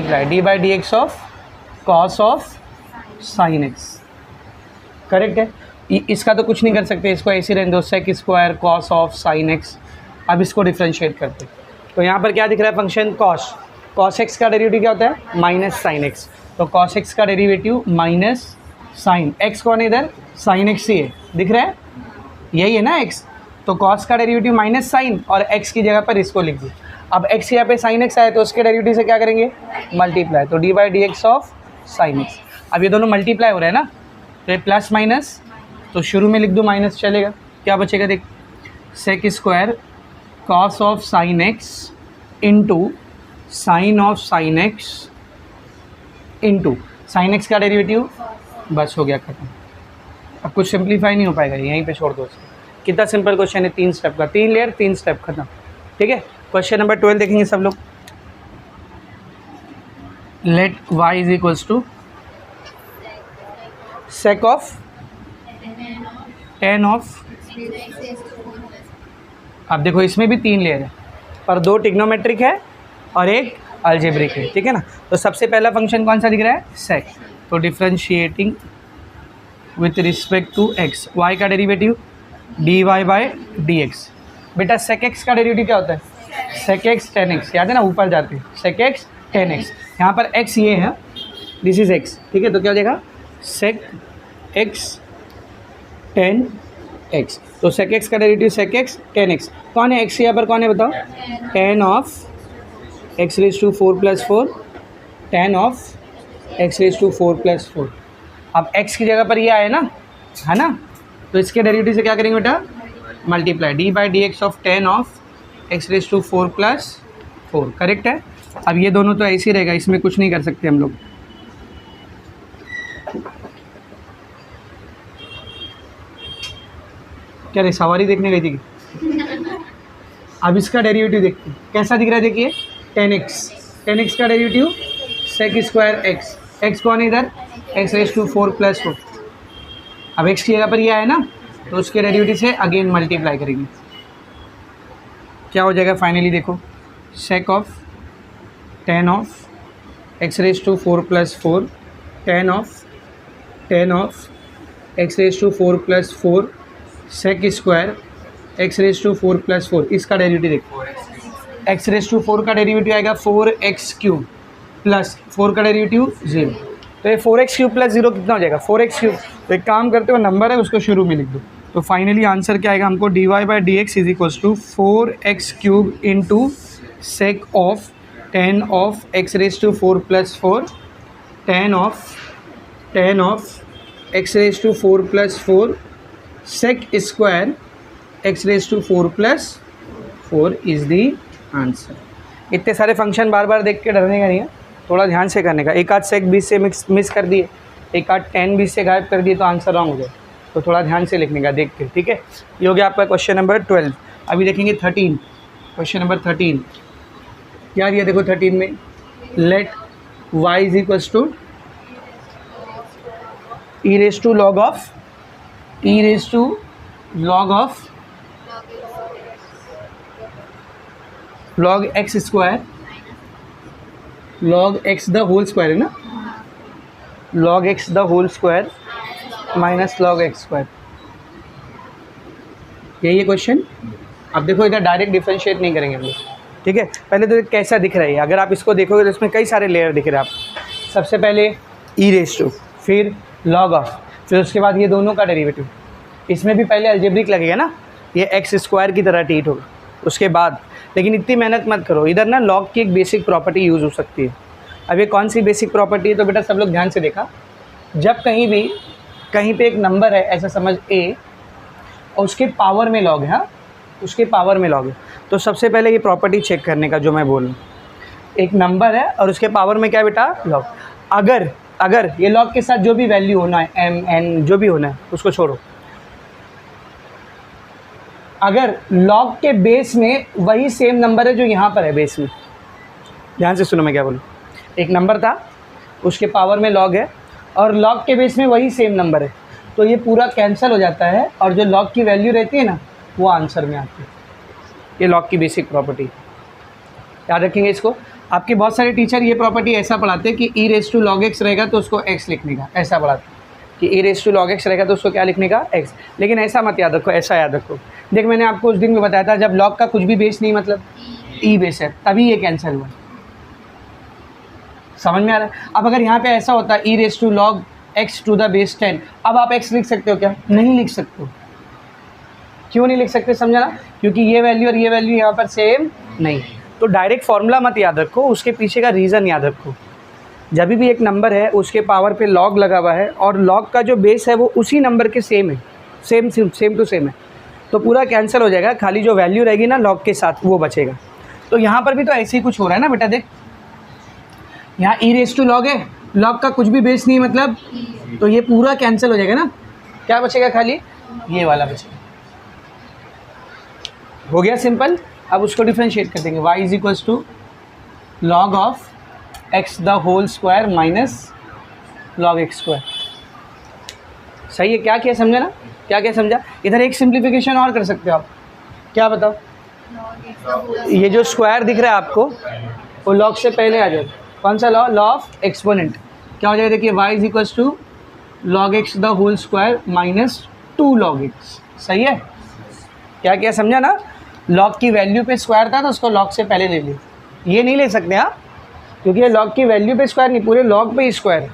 D by d x of cos of sine x, correct है। इसका तो कुछ नहीं कर सकते, इसको ऐसे रहने दो, sec square cos of sine x. अब इसको डिफ्रेंशिएट करते, तो यहाँ पर क्या दिख रहा है फंक्शन कॉस, कॉस एक्स का डेरिवेटिव क्या होता है माइनस साइन एक्स, तो कॉस एक्स का डेरिवेटिव माइनस साइन एक्स, कौन है इधर साइन एक्स ही है, दिख रहा है यही है ना एक्स, तो कॉस का डेरिवेटिव माइनस साइन और एक्स की जगह पर इसको लिख दो। अब एक्स यहाँ पे साइन एक्स आया तो उसके डेरिवेटिव से क्या करेंगे मल्टीप्लाई, तो d by d x of sine x. अब ये दोनों मल्टीप्लाई हो रहा है ना, तो ये प्लस माइनस, तो शुरू में लिख दो माइनस चलेगा, क्या बचेगा देख, sec square cos of sine x into sine of sine x into sine x का डेरिवेटिव, बस हो गया खत्म। अब कुछ सिंप्लीफाई नहीं हो पाएगा, यहीं पे छोड़ दो उसको। कितना सिंपल क्वेश्चन है, 3 स्टेप का, 3 लेयर 3 स्टेप खत्म, ठीक है। क्वेश्चन नंबर 12 देखेंगे सब लोग। Let y is equals to sec of tan of, अब देखो इसमें भी 3 लेयर है, पर 2 ट्रिग्नोमेट्रिक है और एक अलजेब्रिक है, ठीक है ना। तो सबसे पहला फंक्शन कौन सा दिख रहा है सेक, तो differentiating with respect to x, y का derivative d y by d x. बेटा सेक एक्स का डेरिवेटिव क्या होता है सेक एक्स टेन एक्स, याद है ना, ऊपर जाते हैं सेक एक्स टेन एक्स, यहाँ पर x ये है, दिस इज x, ठीक है। तो क्या हो जाएगा सेक एक्स टेन एक्स, तो सेक एक्स का derivative sec x tan x, कौन है x यहाँ पर, कौन है बताओ, tan of x raise to 4 plus 4, tan of x raise to 4 plus 4। अब x की जगह पर ये आया ना, है ना, तो इसके डेरिवेटिव से क्या करेंगे बेटा multiply, d by d x of tan of x raise to 4 plus 4, correct है। अब ये दोनों तो ऐसे ही रहेगा, इसमें कुछ नहीं कर सकते हम लोग। क्या रे सवारी देखने गई थी अब इसका डेरिवेटिव देखते हैं कैसा दिख रहा है, देखिए टेन एक्स का derivative sec square x, x कौन है इधर एक्स रेज टू 4 प्लस 4। अब एक्स की जगह पर ये आया ना, तो उसके डेरिवेटिव से अगेन मल्टीप्लाई करेंगे, क्या हो जाएगा फाइनली देखो, sec of tan of x raise to 4 plus 4, tan of x raise to 4 plus 4 sec square x raise to 4 plus 4, इसका डेरिवेटिव देखो, एक्स रेज टू 4 का डेरिवेटिव आएगा 4x क्यूब प्लस 4 का डेरिवेटिव 0, तो ये 4x क्यूब प्लस 0 कितना हो जाएगा 4x क्यूब। तो एक काम करते हो नंबर है उसको शुरू में लिख दो, तो फाइनली आंसर क्या आएगा हमको, d y by d x is equals to 4x cube into sec of tan of x raise to 4 plus 4, tan of x raise to 4 plus 4 sec square x raise to 4 plus 4 is the answer. इतने सारे function बार बार देख के डरने का नहीं है, थोड़ा ध्यान से करने का। एक आध सेक 20 से मिस कर दिए, एक आध 10 20 से गायब कर दिए तो आंसर रॉन्ग हो जाए, तो थोड़ा ध्यान से लिखने का देख के, ठीक है। ये हो गया आपका क्वेश्चन नंबर 12। अभी देखेंगे 13, क्वेश्चन नंबर 13 क्या दिया देखो 13 में, let y is equals to e raise to log of log x square, log x the whole square है ना, log x the whole square minus log x square, यही है क्वेश्चन। अब देखो इधर डायरेक्ट डिफरेंशिएट नहीं करेंगे हम लोग, ठीक है। पहले तो कैसा दिख रहा है, अगर आप इसको देखोगे तो इसमें कई सारे लेयर दिख रहे हैं आप। सबसे पहले ई रेज टू, फिर लॉग ऑफ, फिर उसके बाद ये दोनों का डेरिवेटिव, इसमें भी पहले अलजेब्रिक लगेगा ना, ये एक्स स्क्वायर की तरह ट्रीट होगा उसके बाद। लेकिन इतनी मेहनत मत करो, इधर ना लॉग की एक बेसिक प्रॉपर्टी यूज़ हो सकती है। अब ये कौन सी बेसिक प्रॉपर्टी है, तो बेटा सब लोग ध्यान से देखा, जब कहीं पे एक नंबर है ऐसा समझ ए और उसके पावर में लॉग है, हाँ उसके पावर में लॉग है, तो सबसे पहले ये प्रॉपर्टी चेक करने का जो मैं बोल रहा हूँ, एक नंबर है और उसके पावर में क्या है बेटा लॉग। अगर ये लॉग के साथ जो भी वैल्यू होना है एम एन जो भी होना है उसको छोड़ो, अगर लॉग के बेस में वही सेम नंबर है जो यहाँ पर है बेस में, ध्यान से सुनो मैं क्या बोलूँ, एक नंबर था उसके पावर में लॉग है और लॉग के बेस में वही सेम नंबर है, तो ये पूरा कैंसिल हो जाता है और जो लॉग की वैल्यू रहती है ना वो आंसर में आती है। ये लॉग की बेसिक प्रॉपर्टी याद रखेंगे इसको। आपके बहुत सारे टीचर ये प्रॉपर्टी ऐसा पढ़ाते हैं कि ई रेस टू लॉग एक्स रहेगा तो उसको एक्स लिखने का, ऐसा पढ़ाते हैं कि ई रेस टू लॉग एक्स रहेगा तो उसको क्या लिखने का, एक्स। लेकिन ऐसा मत याद रखो, ऐसा याद रखो। देख मैंने आपको उस दिन में बताया था जब लॉग का कुछ भी बेस नहीं मतलब ई बेस है, तभी ये कैंसिल हुआ। समझ में आ रहा है? अब अगर यहाँ पे ऐसा होता e raise to log x to the base 10, अब आप एक्स लिख सकते हो क्या? नहीं लिख सकते हो। क्यों नहीं लिख सकते समझा ना? क्योंकि ये वैल्यू और ये वैल्यू यहाँ पर सेम नहीं। तो डायरेक्ट फॉर्मूला मत याद रखो, उसके पीछे का रीज़न याद रखो। जब भी एक नंबर है उसके पावर पे लॉग लगा हुआ है और लॉग का जो बेस है वो उसी नंबर के सेम है, सेम टू सेम है, तो पूरा कैंसिल हो जाएगा, खाली जो वैल्यू रहेगी ना लॉग के साथ वो बचेगा। तो यहाँ पर भी तो ऐसे ही कुछ हो रहा है ना बेटा। देख यहाँ ई रेस टू लॉग है, लॉग का कुछ भी बेस नहीं मतलब, तो ये पूरा कैंसिल हो जाएगा ना। क्या बचेगा? खाली ये वाला बचेगा। हो गया सिंपल। अब उसको डिफ्रेंशिएट कर देंगे। y is equals to log of x the whole square minus log x square. सही है? क्या किया समझा ना? क्या क्या समझा? इधर एक सिंप्लीफिकेशन और कर सकते हो आप। क्या बताओ? ये जो स्क्वायर दिख रहा है आपको वो लॉग से पहले आ जाएगा। कौन सा लॉ? Law of exponent. क्या हो जाएगा? देखिए y is equals to log x the whole square minus 2 log x। सही है? क्या किया समझा ना? लॉग की वैल्यू पे स्क्वायर था तो उसको लॉग से पहले ले लिया। ये नहीं ले सकते हाँ, क्योंकि ये लॉग की वैल्यू पे स्क्वायर नहीं, पूरे लॉग पे ही स्क्वायर है।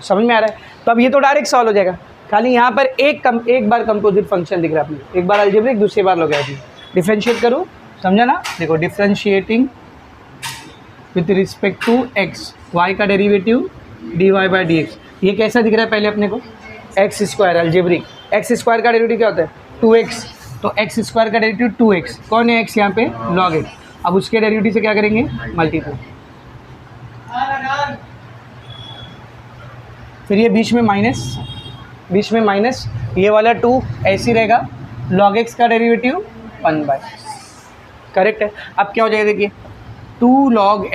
समझ में आ रहा है? तो अब ये तो डायरेक्ट सॉल्व हो जाएगा। खाली यहाँ पर एक बार कंपोजिट फंक्शन दिख रहा है अपने, एक बार अलजेब्रिक, दूसरी बार लॉगरिथम। डिफरेंशिएट करो, समझा ना? देखो differentiating with respect to x, y का derivative dy by d x. ये कैसा दिख रहा है पहले अपने को? X square algebraic. X square का डेरिवेटिव क्या होता है? 2x। तो एक्स स्क्वायर का डेरिवेटिव 2x। कौन है x यहाँ पे? log x। अब उसके डेरिवेटिव से क्या करेंगे? मल्टीप्लाई। फिर ये बीच में माइनस, ये वाला 2 ऐसे ही रहेगा। log x का डेरिवेटिव 1/। करेक्ट है? अब क्या हो जाएगा? देखिए 2 log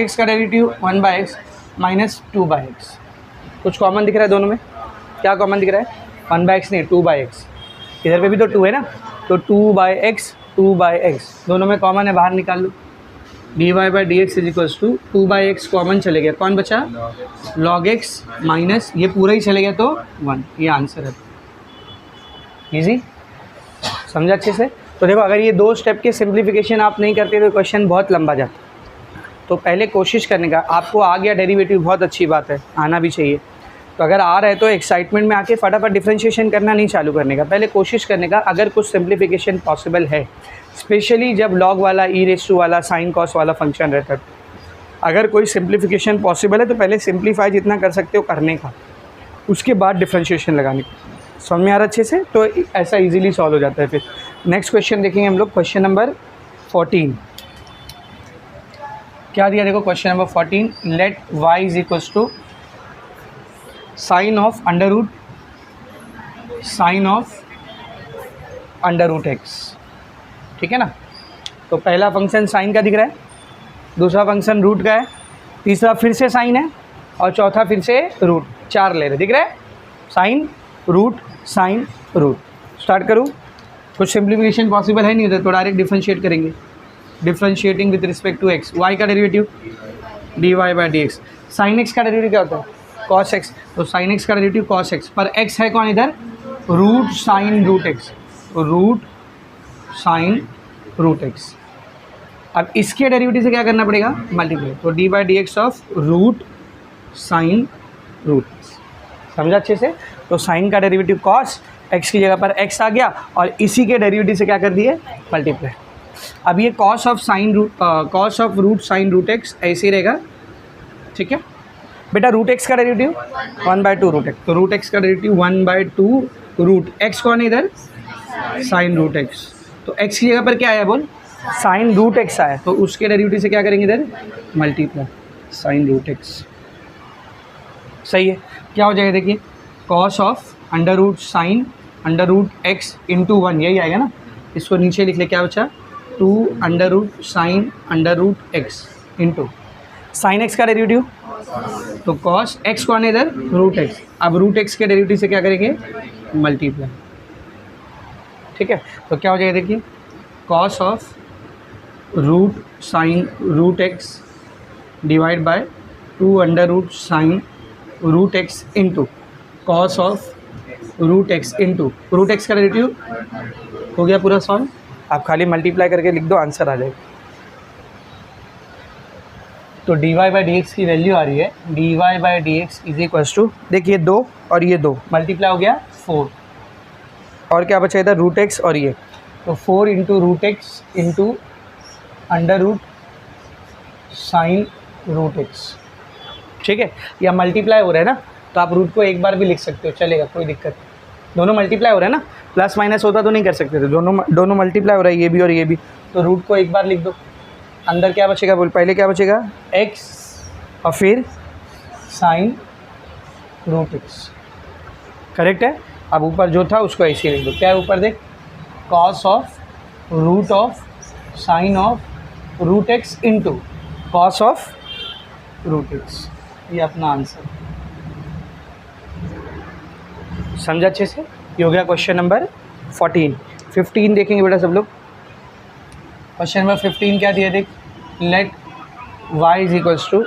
x का डेरिवेटिव 1/x माइनस 2/x। कुछ कॉमन दिख रहा है दोनों में? क्या कॉमन दिख रहा है? 1/x नहीं, 2/x। इधर पे भी तो 2 है ना, तो 2/x दोनों में कॉमन है, बाहर निकाल लो। dy by d x is equals to 2/x common चले गया, कौन बचा? log x माइनस ये पूरा ही चले गया तो 1। ये आंसर है। इजी? समझा अच्छे से? तो देखो अगर ये 2 स्टेप के सिंप्लीफिकेशन आप नहीं करते तो क्वेश्चन बहुत लंबा जाता। तो पहले कोशिश करने का, आपको आ गया डेरिवेटिव, बहुत अच्छी बात है, आना भी चाहिए। तो अगर आ रहा है तो एक्साइटमेंट में आके फटाफट डिफरेंशिएशन करना नहीं चालू करने का, पहले कोशिश करने का अगर कुछ सिंप्लीफिकेशन पॉसिबल है, स्पेशली जब लॉग वाला, ई रेस टू वाला, साइन कॉस वाला फंक्शन रहता है। अगर कोई सिंप्लीफिकेशन पॉसिबल है तो पहले सिंप्लीफाई जितना कर सकते हो करने का, उसके बाद डिफरेंशिएशन लगाने का। समझ में आ रहा अच्छे से? तो ऐसा ईजिली सॉल्व हो जाता है। फिर नेक्स्ट क्वेश्चन देखेंगे हम लोग, क्वेश्चन नंबर 14। क्या दिया? देखो क्वेश्चन नंबर 14, लेट y is equals to sine of under root x. ठीक है ना? तो पहला फंक्शन साइन का दिख रहा है, दूसरा फंक्शन रूट का है, तीसरा फिर से साइन है और चौथा फिर से रूट। 4 ले रहे, दिख रहा है? Sign root. स्टार्ट करूँ? कुछ सिंप्लीफिकेशन पॉसिबल है नहीं उधर, तो डायरेक्ट डिफरेंशिएट करेंगे। Differentiating with respect to x, y का derivative dy by d x. Sine x का डेरिवेटिव क्या होता है? cos x। तो साइन एक्स का डेरिवेटिव cos x, पर x है कौन इधर? Root sine root x. अब इसके डेरिवेटिव से क्या करना पड़ेगा? मल्टीप्लाई। तो d by d x of root sine root. समझा अच्छे से? तो साइन का डेरिवेटिव cos x की जगह पर x आ गया और इसी के डेरिवेटिव से क्या कर दिए? मल्टीप्लाई। अब ये cos of root sine root x ऐसे ही रहेगा। ठीक है बेटा? रूट एक्स का डेरिवेटिव 1/2 रूट एक्स, तो रूट एक्स का डेरिवेटिव 1/2 रूट एक्स कौन है इधर? Sine root x. तो एक्स की जगह पर क्या आया बोल? साइन रूट एक्स आया, तो उसके डेरिवेटिव से क्या करेंगे इधर? Multiply sine root x. सही है? क्या हो जाएगा? देखिए cos of under root sine under root x into 1, यही आएगा ना? इसको नीचे लिख ले, क्या बचा? 2 under root sine under root x into sine x का डेरिवेटिव, तो कॉस एक्स कौन है इधर? Root x. अब रूट एक्स के डेरिवेटिव से क्या करेंगे? मल्टीप्लाई। ठीक है? तो क्या हो जाएगा? देखिए cos of root sine root x divide by 2 under root sine root x into cos of root x into root x का डेरिवेटिव हो गया पूरा सॉल्व। आप खाली मल्टीप्लाई करके लिख दो, आंसर आ जाएगा। तो dy बाई डी एक्स की वैल्यू आ रही है dy by d x is equals to, देखिए 2 और ये 2 मल्टीप्लाई हो गया 4 और क्या बचा इधर रूट एक्स और ये, तो 4 into root x into under root sine root x, ठीक है। या मल्टीप्लाई हो रहा है ना, तो आप रूट को एक बार भी लिख सकते हो, चलेगा, कोई दिक्कत नहीं। दोनों मल्टीप्लाई हो रहा है ना, प्लस माइनस होता तो नहीं कर सकते थे, दोनों मल्टीप्लाई हो रहा है, ये भी और ये भी, तो रूट को एक बार लिख दो। अंदर क्या बचेगा बोल, पहले क्या बचेगा x और फिर साइन रूट एक्स, करेक्ट है। अब ऊपर जो था उसको ऐसे ही लिख दो, क्या है ऊपर देख, cos of root of sine of root x into cos of root x, ये अपना आंसर। समझा अच्छे से? ये हो गया क्वेश्चन नंबर 14। 15 देखेंगे बेटा सब लोग। क्वेश्चन नंबर 15 क्या दिया देख, let y is equals to,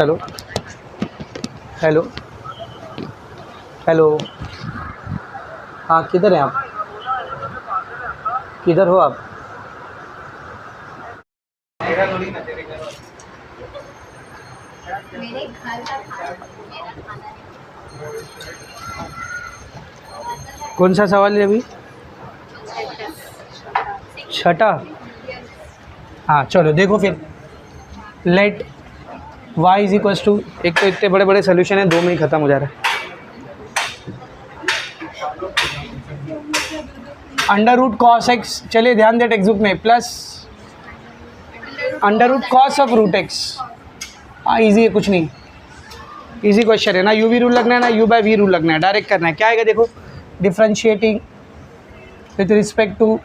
hello hello hello, हाँ किधर हैं आप, किधर हो आप? मेरे घर का खाना मेरा खाना नहीं। कौन सा सवाल है अभी? छठा। हाँ चलो देखो फिर, let y is equals to, एक तो इतने बड़े बड़े सोल्यूशन है, 2 में ही ख़त्म हो जा रहा है। अंडर रूट कॉस एक्स, चलिए ध्यान दे टेक्स्ट बुक में, plus under root cos of root x. हाँ इजी है, कुछ नहीं, इजी क्वेश्चन है ना, यू वी रूल लगना है ना यू बाई वी रूल लगना है, डायरेक्ट करना है। क्या आएगा देखो, differentiating with respect to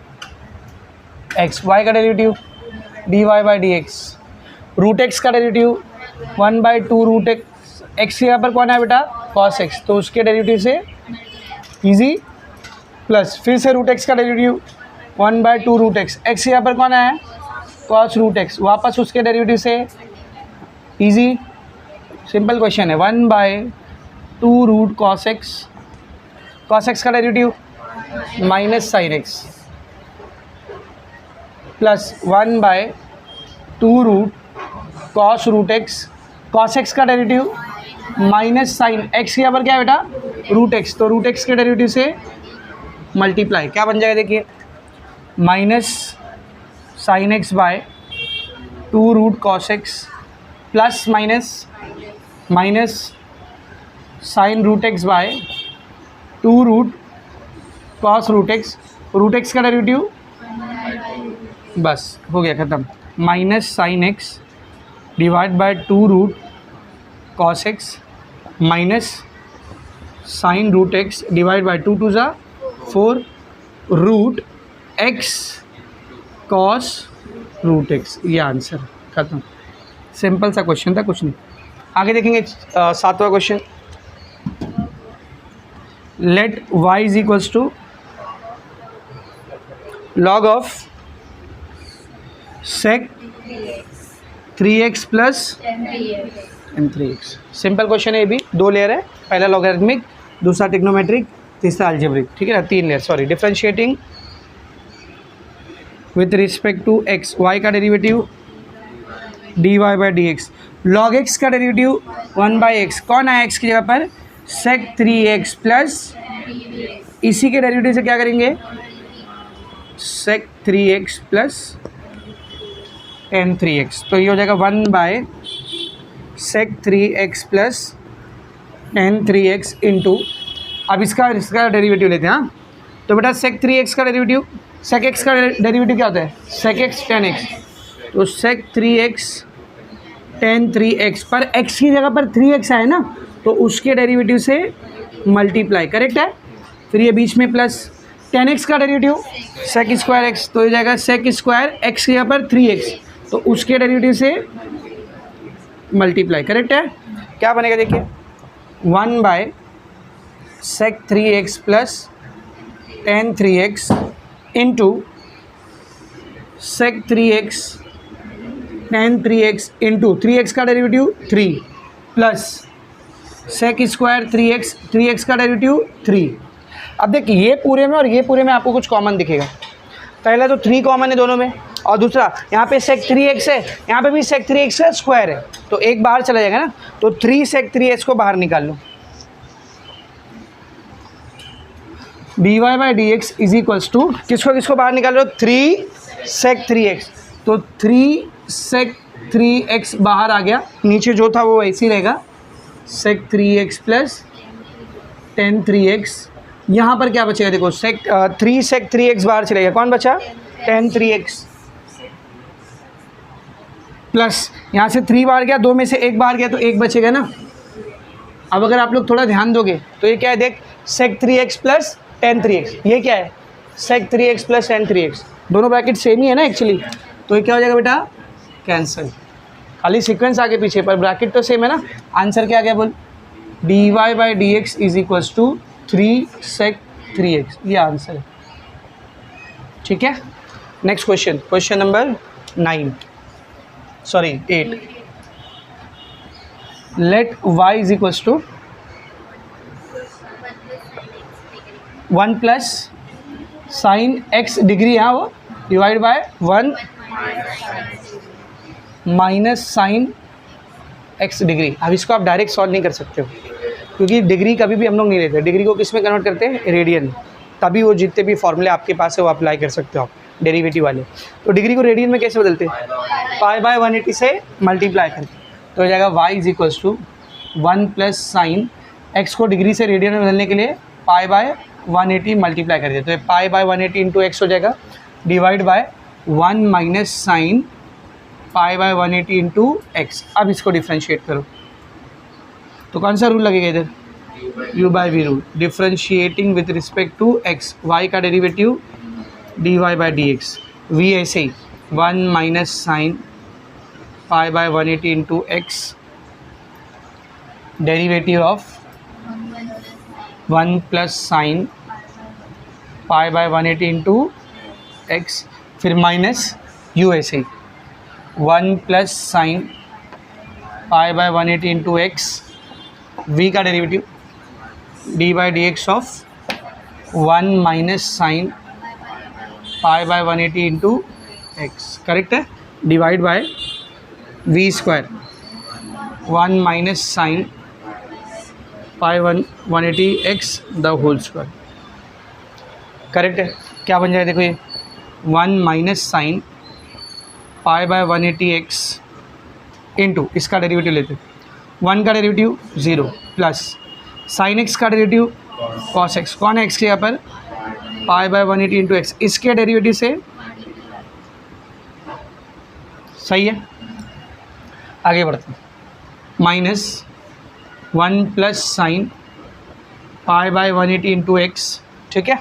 x, y का derivative d y by d x, root x का डेरिवेटिव 1/2 रूट एक्स, एक्स यहाँ पर कौन है बेटा, कॉस एक्स, तो उसके डेरिवेटिव से इजी, प्लस फिर से रूट एक्स का डेरिवेटिव 1/2 रूट एक्स, एक्स यहाँ पर कौन है, कॉस रूट एक्स, वापस उसके डेरिवेटिव से इजी, सिंपल क्वेश्चन है। 1/2 root cos x, cos x का derivative minus sine x, plus 1/2 root cos root x, cos x का डेरिवेटिव माइनस साइन एक्स, यहाँ पर क्या है बेटा, रूट एक्स, तो रूट एक्स के डेरिवेटिव से मल्टीप्लाई, क्या बन जाएगा देखिए, minus sine x by 2 root cos x plus minus sine root x by 2 root cos root x का डेरिवेटिव, बस हो गया ख़त्म, minus sine x divide by 2 root cos x minus sine root x divide by 2 2 ज़ा 4 root x cos root x, ये answer ख़त्म। Simple सा question था, कुछ नहीं। आगे देखेंगे 7वां question, let y is equals to log of sec 3x plus m3x। सिंपल क्वेश्चन है, ये भी 2 लेयर है, पहला लॉगरिथमिक, दूसरा ट्रिग्नोमेट्रिक, तीसरा अलजेब्रिक, ठीक है ना, 3 layer, sorry, differentiating with respect to x, y का derivative dy by d x, log x का डेरिवेटिव 1/x, कौन आया x की जगह पर, सेक 3x प्लस, इसी के डेरिवेटिव से क्या करेंगे, सेक 3x प्लस n3x, तो ये हो जाएगा 1/सेक 3x प्लस n3x इंटू, अब इसका डेरिवेटिव लेते हैं। हाँ तो बेटा सेक 3x का डेरिवेटिव, सेक x का डेरिवेटिव क्या होता है, सेक x tan x, तो सेक 3x tan 3x पर x की जगह पर 3x आए ना, तो उसके डेरिवेटिव से मल्टीप्लाई, करेक्ट है। फिर ये बीच में प्लस tan x का डेरिवेटिव सेक स्क्वायर x, तो ये जाएगा सेक स्क्वायर x की जगह पर 3x, तो उसके डेरिवेटिव से मल्टीप्लाई, करेक्ट है। क्या बनेगा देखिए, 1/सेक 3x plus tan 3x into sec 3x tan 3x into 3x का derivative 3 plus sec square 3x का डेरिवेटिव 3। अब देखिए ये पूरे में और ये पूरे में आपको कुछ कॉमन दिखेगा। पहला तो 3 कॉमन है दोनों में, और दूसरा यहाँ पे sec 3x है, यहाँ पे भी sec 3x का स्क्वायर है, तो एक बाहर चला जाएगा ना, तो 3 sec 3x को बाहर निकाल लो। dy by d x is equals to किसको किसको बाहर निकाल लो, 3 sec 3x, तो 3 sec 3x बाहर आ गया, नीचे जो था वो ऐसे ही रहेगा, sec 3x plus tan 3x। यहाँ पर क्या बचेगा देखो, 3 sec 3x बाहर चलेगा, कौन बचा, tan 3x प्लस यहाँ से 3 बाहर गया, 2 में से 1 बाहर गया तो 1 बचेगा ना। अब अगर आप लोग थोड़ा ध्यान दोगे तो ये क्या है, देख sec 3x plus tan 3x, ये क्या है sec 3x plus tan 3x, दोनों ब्रैकेट सेम ही है ना एक्चुअली, तो ये क्या हो जाएगा बेटा, कैंसिल, खाली सीक्वेंस आगे पीछे पर ब्रैकेट तो सेम है ना। आंसर क्या आ गया बोल, dy by d x is equals to 3 sec 3x, ये आंसर है। ठीक है, next question, question number 8। Let y is equals to 1 plus sine x degree, यहाँ वो divide by 1 minus sine x degree. अब इसको आप डायरेक्ट सॉल्व नहीं कर सकते हो, क्योंकि डिग्री कभी भी हम लोग नहीं लेते, डिग्री को किस में कन्वर्ट करते हैं, रेडियन, तभी वो जितने भी फॉर्मूले आपके पास है वो अप्लाई कर सकते हो आप डेरिवेटिव वाले। तो डिग्री को रेडियन में कैसे बदलते हैं, पाई बाय 180 से मल्टीप्लाई करके, तो हो जाएगा y is equals to 1 plus sine x को डिग्री से रेडियन में बदलने के लिए पाई बाय 180 मल्टीप्लाई कर देते, तो पाई बाय 180 इंटू एक्स हो जाएगा, divide by 1 minus sine pi by 180 into x. अब इसको डिफ्रेंशिएट करो तो कौन सा रूल लगेगा इधर, u by v rule, differentiating with respect to x, y का derivative dy by d x, v ऐसे ही 1 minus sine pi by 180 into x, derivative of 1 plus sine pi by 180 into x, फिर minus u ऐसे ही 1 plus sine pi by 180 into x, v का derivative d by d x of 1 minus sine pi by 180 into x, correct है, divide by v square 1 minus sine pi 180 x the whole square, correct है। क्या बन जाएगा देखो, ये 1 minus sine pi by 180 x into इसका derivative लेते, 1 का डेरिवेटिव 0 प्लस साइन एक्स का डेरिवेटिव कॉस एक्स, कौन है एक्स के यहाँ पर, पाई बाय 180 इंटू एक्स, इसके डेरिवेटिव से, सही है। आगे बढ़ते हैं, minus 1 plus sine pi by 180 into x, ठीक है,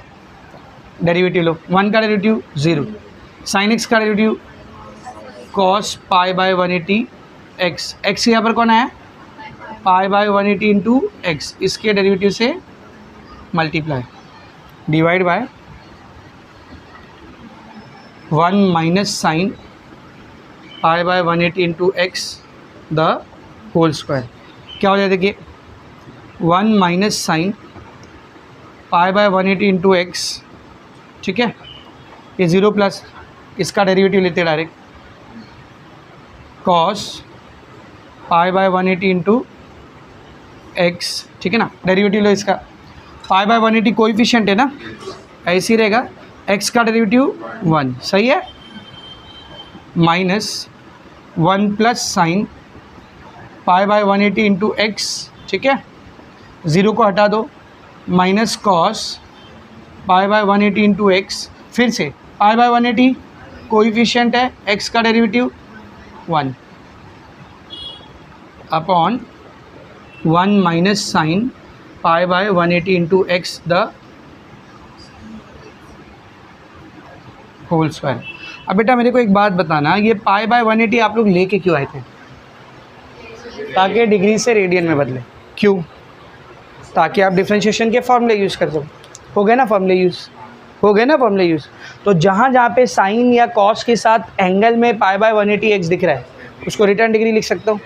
डेरिवेटिव लो, 1 का डेरिवेटिव 0, साइन एक्स का derivative cos pi by 180 x, x यहाँ पर कौन है, पाई बाय 180 इंटू एक्स, इसके डेरिवेटिव से multiply, divide by 1 minus sine pi by 180 into x the whole square. क्या हो जाए देखिए, 1 minus sine pi by 180 into x, ठीक है, ये 0 प्लस इसका डेरिवेटिव लेते हैं direct, cos pi by 180 into x, ठीक है ना, डेरिवेटिव लो इसका, पाई बाय 180 कोएफिशिएंट है ना, ऐसे ही रहेगा, एक्स का डेरिवेटिव 1, सही है, minus 1 plus sine pi by 180 into x, ठीक है, 0 को हटा दो, minus cos pi by 180 into x, फिर से पाई बाय 180 कोएफिशिएंट है, एक्स का derivative 1 upon 1 minus sine pi by 180 into x the whole square. अब बेटा मेरे को एक बात बताना, ये पाई बाय 180 आप लोग लेके क्यों आए थे, ताकि डिग्री से रेडियन में बदले, क्यों, ताकि आप डिफ्रेंशिएशन के फॉर्मूले यूज़ कर सको, हो गया ना फॉर्मूले यूज़, हो गए ना फॉर्मूले यूज़। तो जहाँ जहाँ पे साइन या कॉस के साथ एंगल में पाई बाय 180 एक्स दिख रहा है उसको रिटर्न डिग्री लिख सकता हूँ।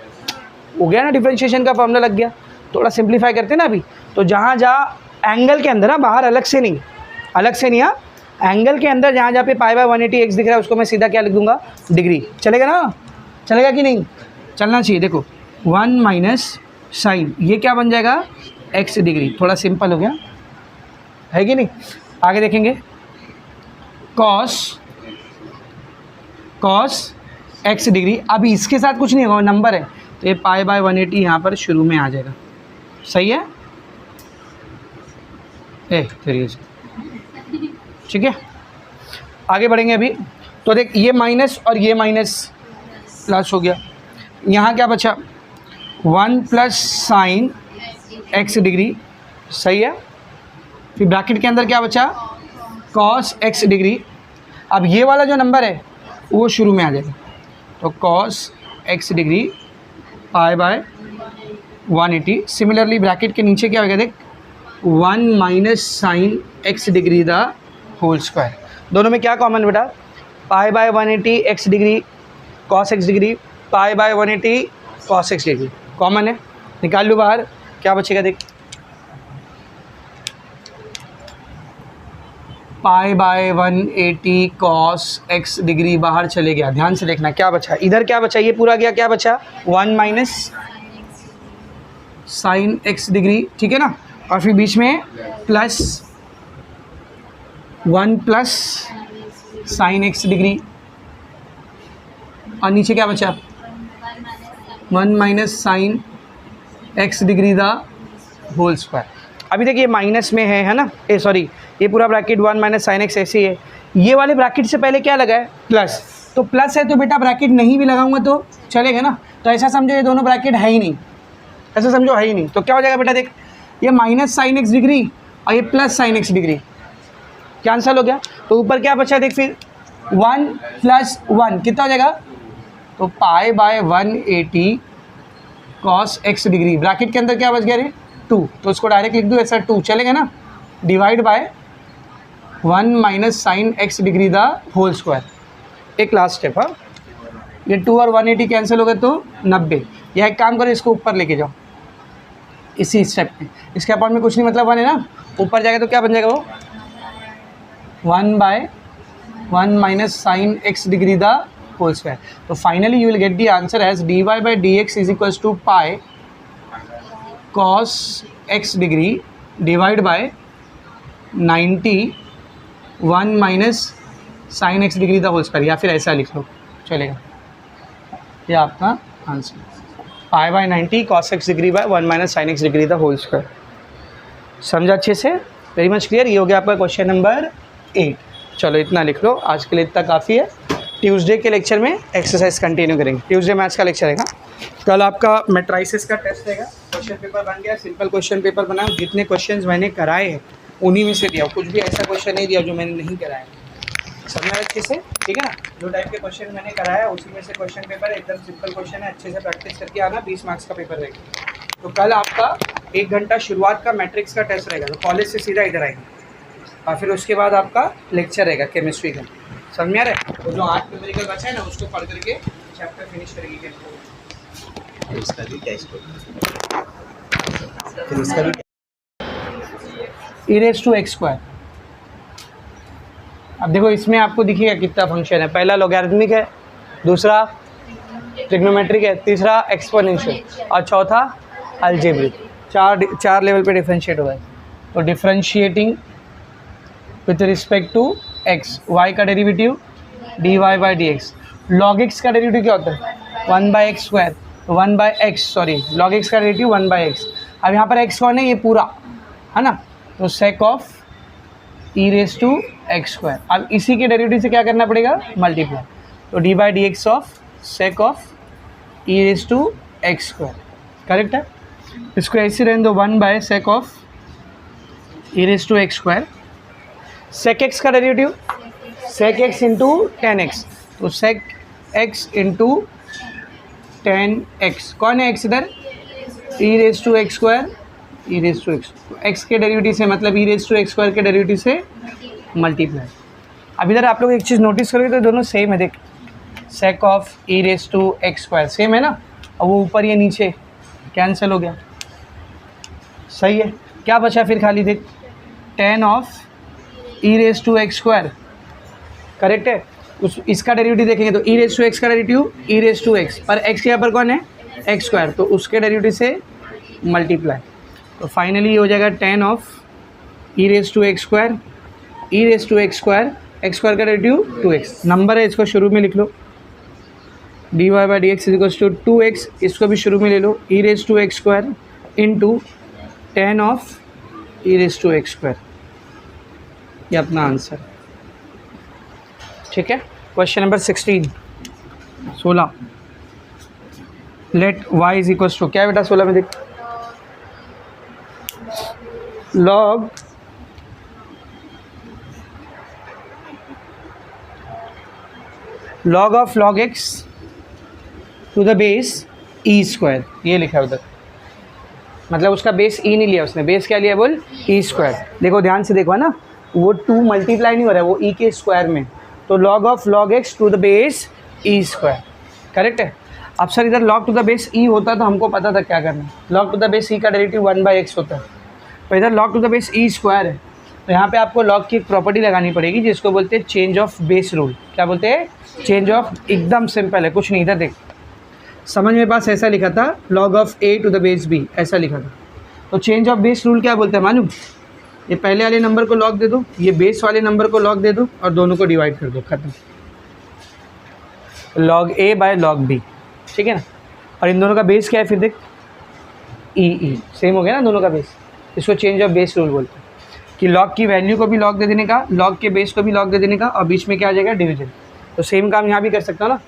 हो गया ना, डिफरेंशिएशन का फॉर्मूला लग गया। थोड़ा सिंप्लीफाई करते हैं ना अभी। तो जहाँ जहाँ एंगल के अंदर ना, बाहर अलग से नहीं हाँ, एंगल के अंदर जहाँ जहाँ पे पाई बाय 180 एक्स दिख रहा है उसको मैं सीधा क्या लिख दूंगा, डिग्री। चलेगा ना, चलेगा कि नहीं, चलना चाहिए। देखो 1 माइनस साइन, ये क्या बन जाएगा, एक्स डिग्री। थोड़ा सिंपल हो गया है कि नहीं। आगे देखेंगे, कॉस एक्स डिग्री। अभी इसके साथ कुछ नहीं होगा, नंबर है तो ये पाई बाय 180 यहाँ पर शुरू में आ जाएगा। सही है, ठीक है। आगे बढ़ेंगे अभी। तो देख, ये माइनस और ये माइनस प्लस हो गया। यहाँ क्या बचा, 1 प्लस साइन एक्स डिग्री। सही है। फिर ब्रैकेट के अंदर क्या बचा, कॉस एक्स डिग्री। अब ये वाला जो नंबर है वो शुरू में आ जाएगा, तो cos x degree pi by 180। Similarly bracket के नीचे क्या होगा, देख 1 minus sine x degree the whole square. दोनों में क्या कॉमन बेटा, pi by 180 x degree cos x degree, pi by 180 cos x degree common है। निकाल लो बाहर, क्या बचेगा, देख pi by 180 cos x degree बाहर चले गया। ध्यान से देखना क्या बचा, इधर क्या बचा, ये पूरा गया, क्या बचा 1 माइनस साइन एक्स डिग्री, ठीक है ना। और फिर बीच में plus 1 plus sine x degree, और नीचे क्या बचा 1 minus sine x degree the whole square. अभी देखिए माइनस में है ना, सॉरी ये पूरा ब्रैकेट 1 माइनस साइन एक्स ऐसे ही है। ये वाले ब्रैकेट से पहले क्या लगा है, प्लस। तो प्लस है तो बेटा ब्रैकेट नहीं भी लगाऊंगा तो चलेगा ना। तो ऐसा समझो ये दोनों ब्रैकेट है ही नहीं, ऐसा समझो है ही नहीं। तो क्या हो जाएगा बेटा, देख ये माइनस साइन एक्स डिग्री और ये plus sine x degree cancel हो गया। तो ऊपर क्या बचा, देख फिर 1 प्लस 1 कितना हो जाएगा, तो पाई by 180 cos x degree. Bracket के अंदर क्या बच गया रे, 2, तो उसको डायरेक्ट लिख दूँ ऐसा, 2 चलेगा ना, divide by 1 minus sine x degree the whole square. एक लास्ट स्टेप, हाँ ये 2 और 180 कैंसिल हो गए तो 90। यह एक काम करो, इसको ऊपर लेके जाओ इसी स्टेप में। इसके अपार्ट में कुछ नहीं, मतलब 1 है ना, ऊपर जाएगा तो क्या बन जाएगा वो 1 by 1 minus sine x degree the whole square. तो finally you will get the answer as dy by d x is equals to pi cos x degree divide by 90 1 minus sine x degree the whole square, या फिर ऐसा लिख लो चलेगा। ये आपका answer, pi by 90 cos x degree by 1 minus sine x degree the whole square. समझा अच्छे से, वेरी मच क्लियर। ये हो गया आपका क्वेश्चन नंबर 8। चलो इतना लिख लो, आज के लिए इतना काफ़ी है। ट्यूसडे के लेक्चर में एक्सरसाइज कंटिन्यू करेंगे। ट्यूसडे मैथ्स का लेक्चर रहेगा। कल आपका मैट्राइसिस का टेस्ट रहेगा। क्वेश्चन पेपर बन गया, सिंपल क्वेश्चन पेपर बनाओ। जितने क्वेश्चंस मैंने कराए हैं उन्हीं में से दिया, कुछ भी ऐसा क्वेश्चन नहीं दिया जो मैंने नहीं कराया। समझना अच्छे से, ठीक है ना। जो टाइप के क्वेश्चन मैंने कराया उसी में से क्वेश्चन पेपर एकदम सिंपल क्वेश्चन है, अच्छे से प्रैक्टिस करके आना। 20 मार्क्स का पेपर रहेगा। तो कल आपका 1 घंटा शुरुआत का मैट्रिक्स का टेस्ट रहेगा, तो कॉलेज से सीधा इधर आएंगे, और फिर उसके बाद आपका लेक्चर रहेगा केमिस्ट्री का। समझ में आ रहा है। तो जो 8 न्यूमेरिकल बचा है ना उसको पढ़ करके चैप्टर फिनिश करेंगे। इसका भी टेस्ट फिर इसका भी e raise to x square. अब देखो इसमें आपको दिखेगा कितना फंक्शन है। पहला लॉगरिथमिक है, दूसरा ट्रिग्नोमेट्रिक है, तीसरा एक्सपोनेंशियल और चौथा अलजेब्रिक। चार लेवल पे डिफरेंशिएट हुआ है। तो differentiating with respect to x, y का derivative d y by d x. Log x का डेरिवेटिव क्या होता है 1 by x square, 1 by x, sorry log x का डेरिवेटिव 1 बाई एक्स। अब यहाँ पर एक्स कौन है, ये पूरा है ना, तो sec of e raise to x square. अब इसी के डेरिवेटिव से क्या करना पड़ेगा, मल्टीप्लाई। तो d by d x of sec of e raise to x square, correct है। इसको ऐसे रहने दो, 1 by sec of e raise to x square. Sec x का derivative sec x into 10x, तो सेक एक्स इंटू 10x। कौन है x इधर, e raise to x square, e raise to x. X के डेरिवेटिव से मतलब e raise to x square के derivative से मल्टीप्लाई। अब इधर आप लोग एक चीज़ नोटिस करोगे तो दोनों सेम है, देख sec of e raise to x square same है ना, और वो ऊपर ये नीचे कैंसिल हो गया, सही है। क्या बचा फिर खाली, देख tan of e raise to x square, correct है। उस इसका डेरिवेटिव देखेंगे तो ई रेस टू एक्स का derivative e raise to x, पर एक्स के यहाँ पर कौन है, एक्स स्क्वायर, तो उसके डेरिवेटिव से मल्टीप्लाई। तो फाइनली ये हो जाएगा tan of e raise to x square, e raise to x square, x square का डेरिवेटिव 2x, नंबर है इसको शुरू में लिख लो, d y by d x equals to 2x, इसको भी शुरू में ले लो, e raise to x square into tan of e raise to x square, ये अपना आंसर, ठीक है। Question number 16 let y is equals to क्या बेटा 16 में देख, log log of log x to the base e square, ये लिखा है उधर, मतलब उसका बेस ई नहीं लिया उसने, बेस क्या लिया बोल, ई स्क्वायर। देखो ध्यान से देखो है ना, वो 2 मल्टीप्लाई नहीं हो रहा है, वो ई के स्क्वायर में, तो log of log x to the base e square, correct है। अब सर इधर log to the base e होता तो हमको पता था क्या करना है, log to the base e का डेरिवेटिव 1/x होता है, तो इधर log to the base e square है, तो यहाँ पे आपको log की एक प्रॉपर्टी लगानी पड़ेगी जिसको बोलते हैं चेंज ऑफ बेस रूल। क्या बोलते हैं, चेंज ऑफ, एकदम सिंपल है, कुछ नहीं, इधर देख समझ में पास ऐसा लिखा था log of a to the base b, ऐसा लिखा था, तो चेंज ऑफ बेस रूल क्या बोलते हैं मालूम, ये पहले वाले नंबर को log दे दो, ये बेस वाले नंबर को log दे दो और दोनों को डिवाइड कर दो, खत्म, log a by log b, ठीक है ना। और इन दोनों का बेस क्या है फिर देख, ई सेम हो गया ना दोनों का बेस, इसको चेंज ऑफ बेस रूल बोलते हैं कि log की वैल्यू को भी log दे देने का, log के बेस को भी log दे देने का, और बीच में क्या आ जाएगा, डिवीजन। तो सेम काम यहाँ भी कर सकता हूँ ना,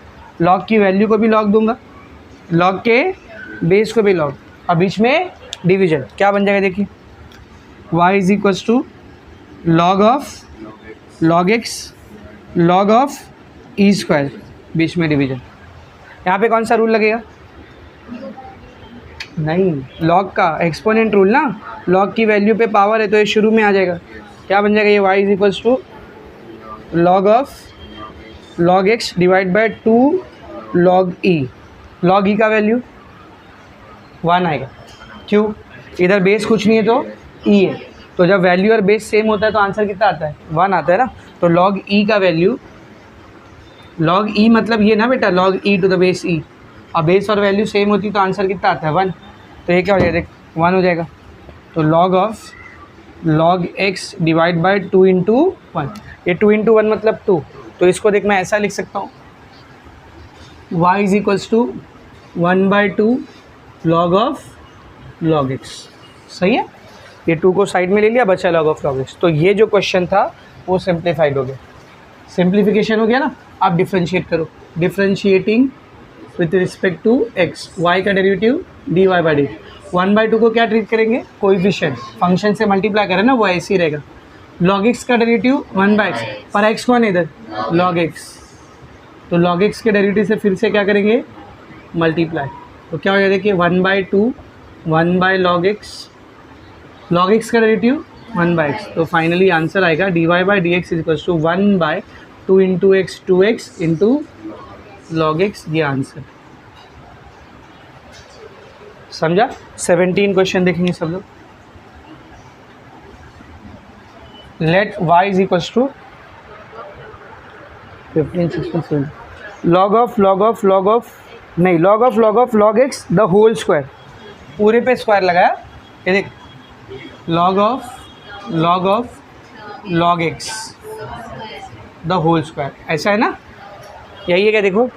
log की वैल्यू को भी log दूंगा, log के बेस को भी log, और बीच में डिवीजन, क्या बन जाएगा देखिए, y is equals to log of log x log of e square, बीच में डिवीजन। यहाँ पे कौन सा रूल लगेगा, नहीं log का एक्सपोनेंट रूल ना, log की वैल्यू पे पावर है तो ये शुरू में आ जाएगा, क्या बन जाएगा ये y is equals to log of log x divide by 2 log e का वैल्यू 1 आएगा, क्यों, इधर बेस कुछ नहीं है तो e है, तो जब वैल्यू और बेस सेम होता है तो आंसर कितना आता है, 1 आता है ना, तो log e का वैल्यू, log e मतलब ये ना बेटा log e to the base e, और बेस और वैल्यू सेम होती तो आंसर कितना आता है 1, तो ये क्या हो जाएगा 1 हो जाएगा, तो log of log x divide by 2 into 1, ये 2 इंटू 1 मतलब 2, तो इसको देख मैं ऐसा लिख सकता हूँ, y is equals to 1/2 log of log x, सही है। ये 2 को साइड में ले लिया, बचा log ऑफ log x, तो ये जो क्वेश्चन था वो सिंप्लीफाइड हो गया, सिंप्लीफिकेशन हो गया ना। आप डिफ्रेंशिएट करो, differentiating with respect to x, y का डेरिवेटिव dy बाई डी, 1/2 को क्या ट्रीट करेंगे, कोएफिशिएंट, फंक्शन से मल्टीप्लाई करें ना, वो ऐसे ही रहेगा, log x का डेरिवेटिव 1/x, पर x कौन है इधर, log x, तो log x के डेरिवेटिव से फिर से क्या करेंगे, मल्टीप्लाई, तो क्या हो जाएगा देखिए 1/2 1/log x का डेरिवेटिव 1/x, तो फाइनली आंसर आएगा dy by d x is equals to 1/2 into x 2x into log x, ये आंसर, समझा। 17 क्वेश्चन देखेंगे सब लोग, let y is equals to 15 16 17, log of log x the whole square, पूरे पे square लगाया, ये देख log of log x the whole square, ऐसा है ना, यही है क्या, देखो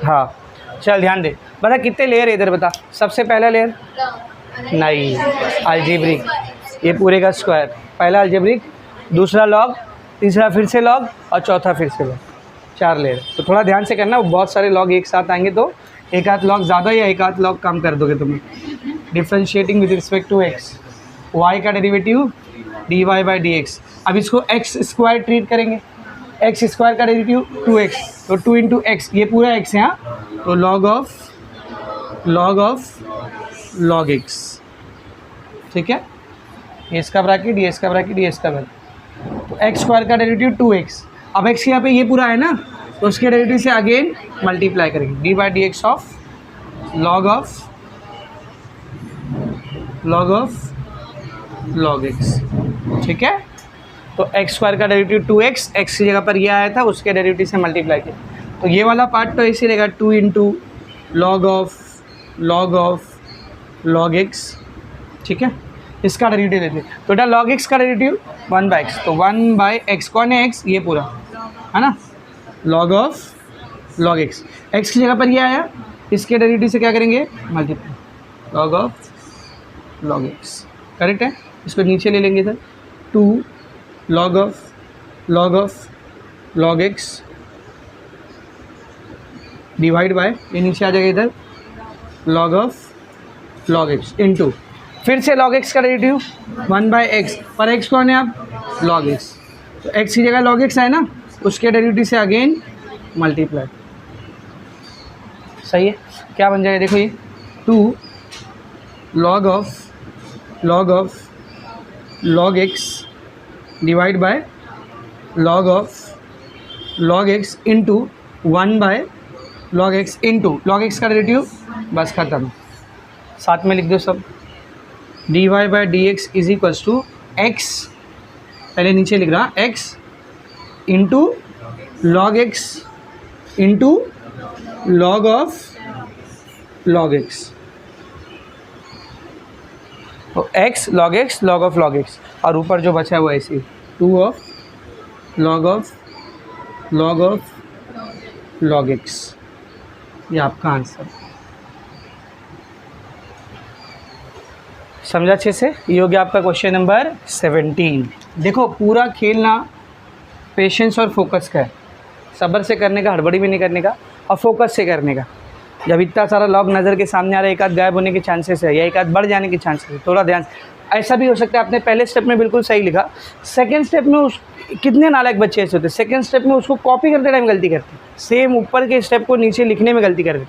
हाँ, चल ध्यान दे, बता कितने लेयर है इधर, बता सबसे पहला लेयर, नहीं अलजेब्रिक, ये पूरे का स्क्वायर, पहला अलजेब्रिक, दूसरा log, तीसरा फिर से log, और चौथा फिर से log, 4 लेयर। तो थोड़ा ध्यान से करना, बहुत सारे log एक साथ आएंगे तो एक आध log ज़्यादा या एक आध log कम कर दोगे तुम। Differentiating with respect to x, y का derivative dy by d x, अब इसको x स्क्वायर ट्रीट करेंगे, x स्क्वायर का डेरिवेटिव 2x, तो 2 इंटू एक्स, ये पूरा x है हाँ, तो log ऑफ log x, ठीक है, ये इसका ब्रैकेट, ये इसका ब्रैकेट, ये इसका ब्रैकेट, तो एक्स स्क्वायर का डेरिवेटिव 2x। अब x यहाँ पे ये पूरा है ना, तो उसके डेरिवेटिव से अगेन मल्टीप्लाई करेंगे, D by d x of log log x. ठीक है, तो एक्स स्क्वायर का डेरिवेटिव 2x, एक्स की जगह पर ये आया था, उसके डेरिवेटिव से मल्टीप्लाई किया, तो ये वाला पार्ट तो ऐसे रहेगा 2 into log of log x. ठीक है, इसका डेरिवेटिव लेते हैं, तो बेटा लॉग एक्स का डेरिवेटिव 1/x, तो 1/x कौन है x, ये पूरा है ना, log of log x. X की जगह पर ये आया, इसके डेरिवेटिव से क्या करेंगे, multiply, log of log x. Correct है, इसको नीचे ले लेंगे इधर, 2 log of log x divide bye, ये नीचे आ जाएगा इधर, log of log x into, फिर से लॉग एक्स का डेरिवेटिव 1/x, पर x कौन है आप, लॉग एक्स, तो x की जगह लॉग एक्स है ना, उसके डेरिवेटिव से अगेन मल्टीप्लाई। सही है, क्या बन जाएगा देखो, ये 2 log of log x divide by log of log x into 1/log x into log x का डेरिवेटिव, बस खत्म, साथ में लिख दो सब, d y by d x is equals to x, पहले नीचे लिख रहा x into log x into log of log x, तो x log x log of log x, और ऊपर जो बचा है वो ऐसे 2 ऑफ लॉग लॉग एक्स। ये आपका आंसर, समझा अच्छे से। ये हो गया आपका क्वेश्चन नंबर 17। देखो पूरा खेलना पेशेंस और फोकस का है, सब्र से करने का, हड़बड़ी में नहीं करने का, और फोकस से करने का। जब इतना सारा लॉग नज़र के सामने आ रहा है, एक आध गायब होने के चांसेस है या एक आध बढ़ जाने के चांसेस है, थोड़ा ध्यान। ऐसा भी हो सकता है आपने पहले स्टेप में बिल्कुल सही लिखा, सेकंड स्टेप में उस कितने नालायक बच्चे ऐसे होते हैं, सेकंड स्टेप में उसको कॉपी करते टाइम गलती करते हैं, सेम ऊपर के स्टेप को नीचे लिखने में गलती करते,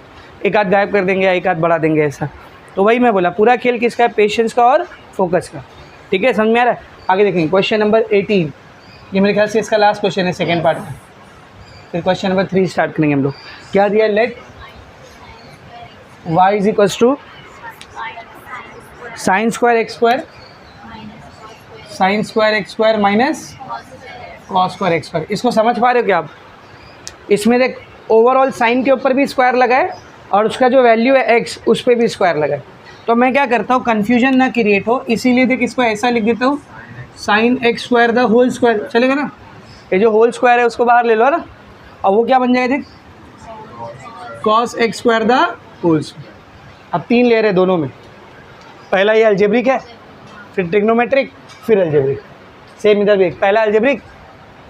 एक आध गायब कर देंगे या एक आध बढ़ा देंगे ऐसा। तो वही मैं बोला, पूरा खेल किसका है, पेशेंस का और फोकस का। ठीक है, समझ में आ रहा है। आगे देखेंगे क्वेश्चन नंबर 18, ये मेरे ख्याल से इसका लास्ट क्वेश्चन है सेकेंड पार्ट में। फिर क्वेश्चन नंबर 3 स्टार्ट करेंगे हम लोग। क्या दिया, let y is equals to sine square x square minus cos square x square. इसको समझ पा रहे हो क्या आप? इसमें देख ओवरऑल साइन के ऊपर भी स्क्वायर लगा है और उसका जो वैल्यू है x उस पर भी स्क्वायर लगा है। तो मैं क्या करता हूँ, कन्फ्यूजन ना क्रिएट हो, इसीलिए देख इसको ऐसा लिख देता हूँ, sine x square the whole square. चलेगा ना, ये जो होल स्क्वायर है उसको बाहर ले लो ना, और वो क्या बन जाएगा देख, cos x square the whole square. अब 3 लेयर है दोनों में, पहला ये अलजेब्रिक है, फिर ट्रिग्नोमेट्रिक, फिर अलजेब्रिक। सेम इधर भी, पहला अलजेब्रिक,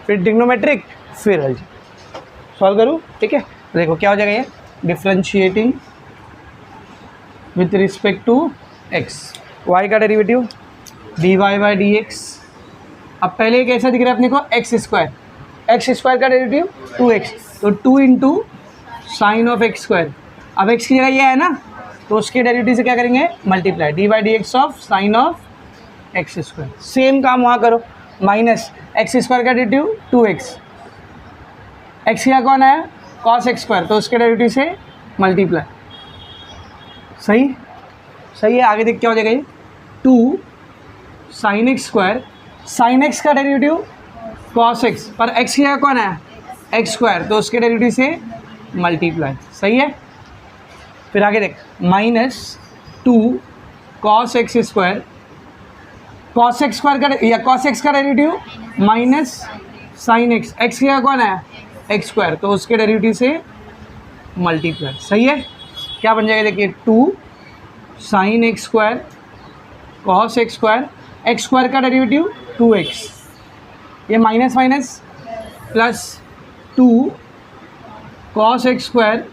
फिर ट्रिग्नोमेट्रिक, फिर अलजेब्रिक। सॉल्व करूँ, ठीक है। देखो क्या हो जाएगा, ये differentiating with respect to x, y का derivative d y by d x. अब पहले एक ऐसा दिख रहा है अपने को एक्स स्क्वायर का डेरिवेटिव 2x, तो 2 into sine of x square. अब x की जगह ये है ना, तो उसके डेरिवेटिव से क्या करेंगे, multiply d by d x of sine of x square. Same काम वहाँ करो, माइनस एक्स स्क्वायर का डेरिवेटिव 2x, एक्स की जगह कौन आया, कॉस एक्स स्क्वायर, तो उसके डेरिवेटिव से मल्टीप्लाई। सही सही है। आगे देख क्या हो जाएगा, ये 2 sine x square, sign x का डेरिवेटिव कॉस एक्स, पर एक्स की जगह कौन है, एक्स स्क्वायर, तो उसके डेरिवेटिव से मल्टीप्लाई। सही है। फिर आगे देख, minus 2 cos x square, cos x square का या कॉस एक्स का derivative minus sine x, x की जगह कौन है, एक्स स्क्वायर, तो उसके डेरिवेटिव से मल्टीप्लाई। सही है। क्या बन जाएगा देखिए, 2 sine x square cos x square, x square का डेरिवेटिव 2x, ये minus minus plus 2 cos x square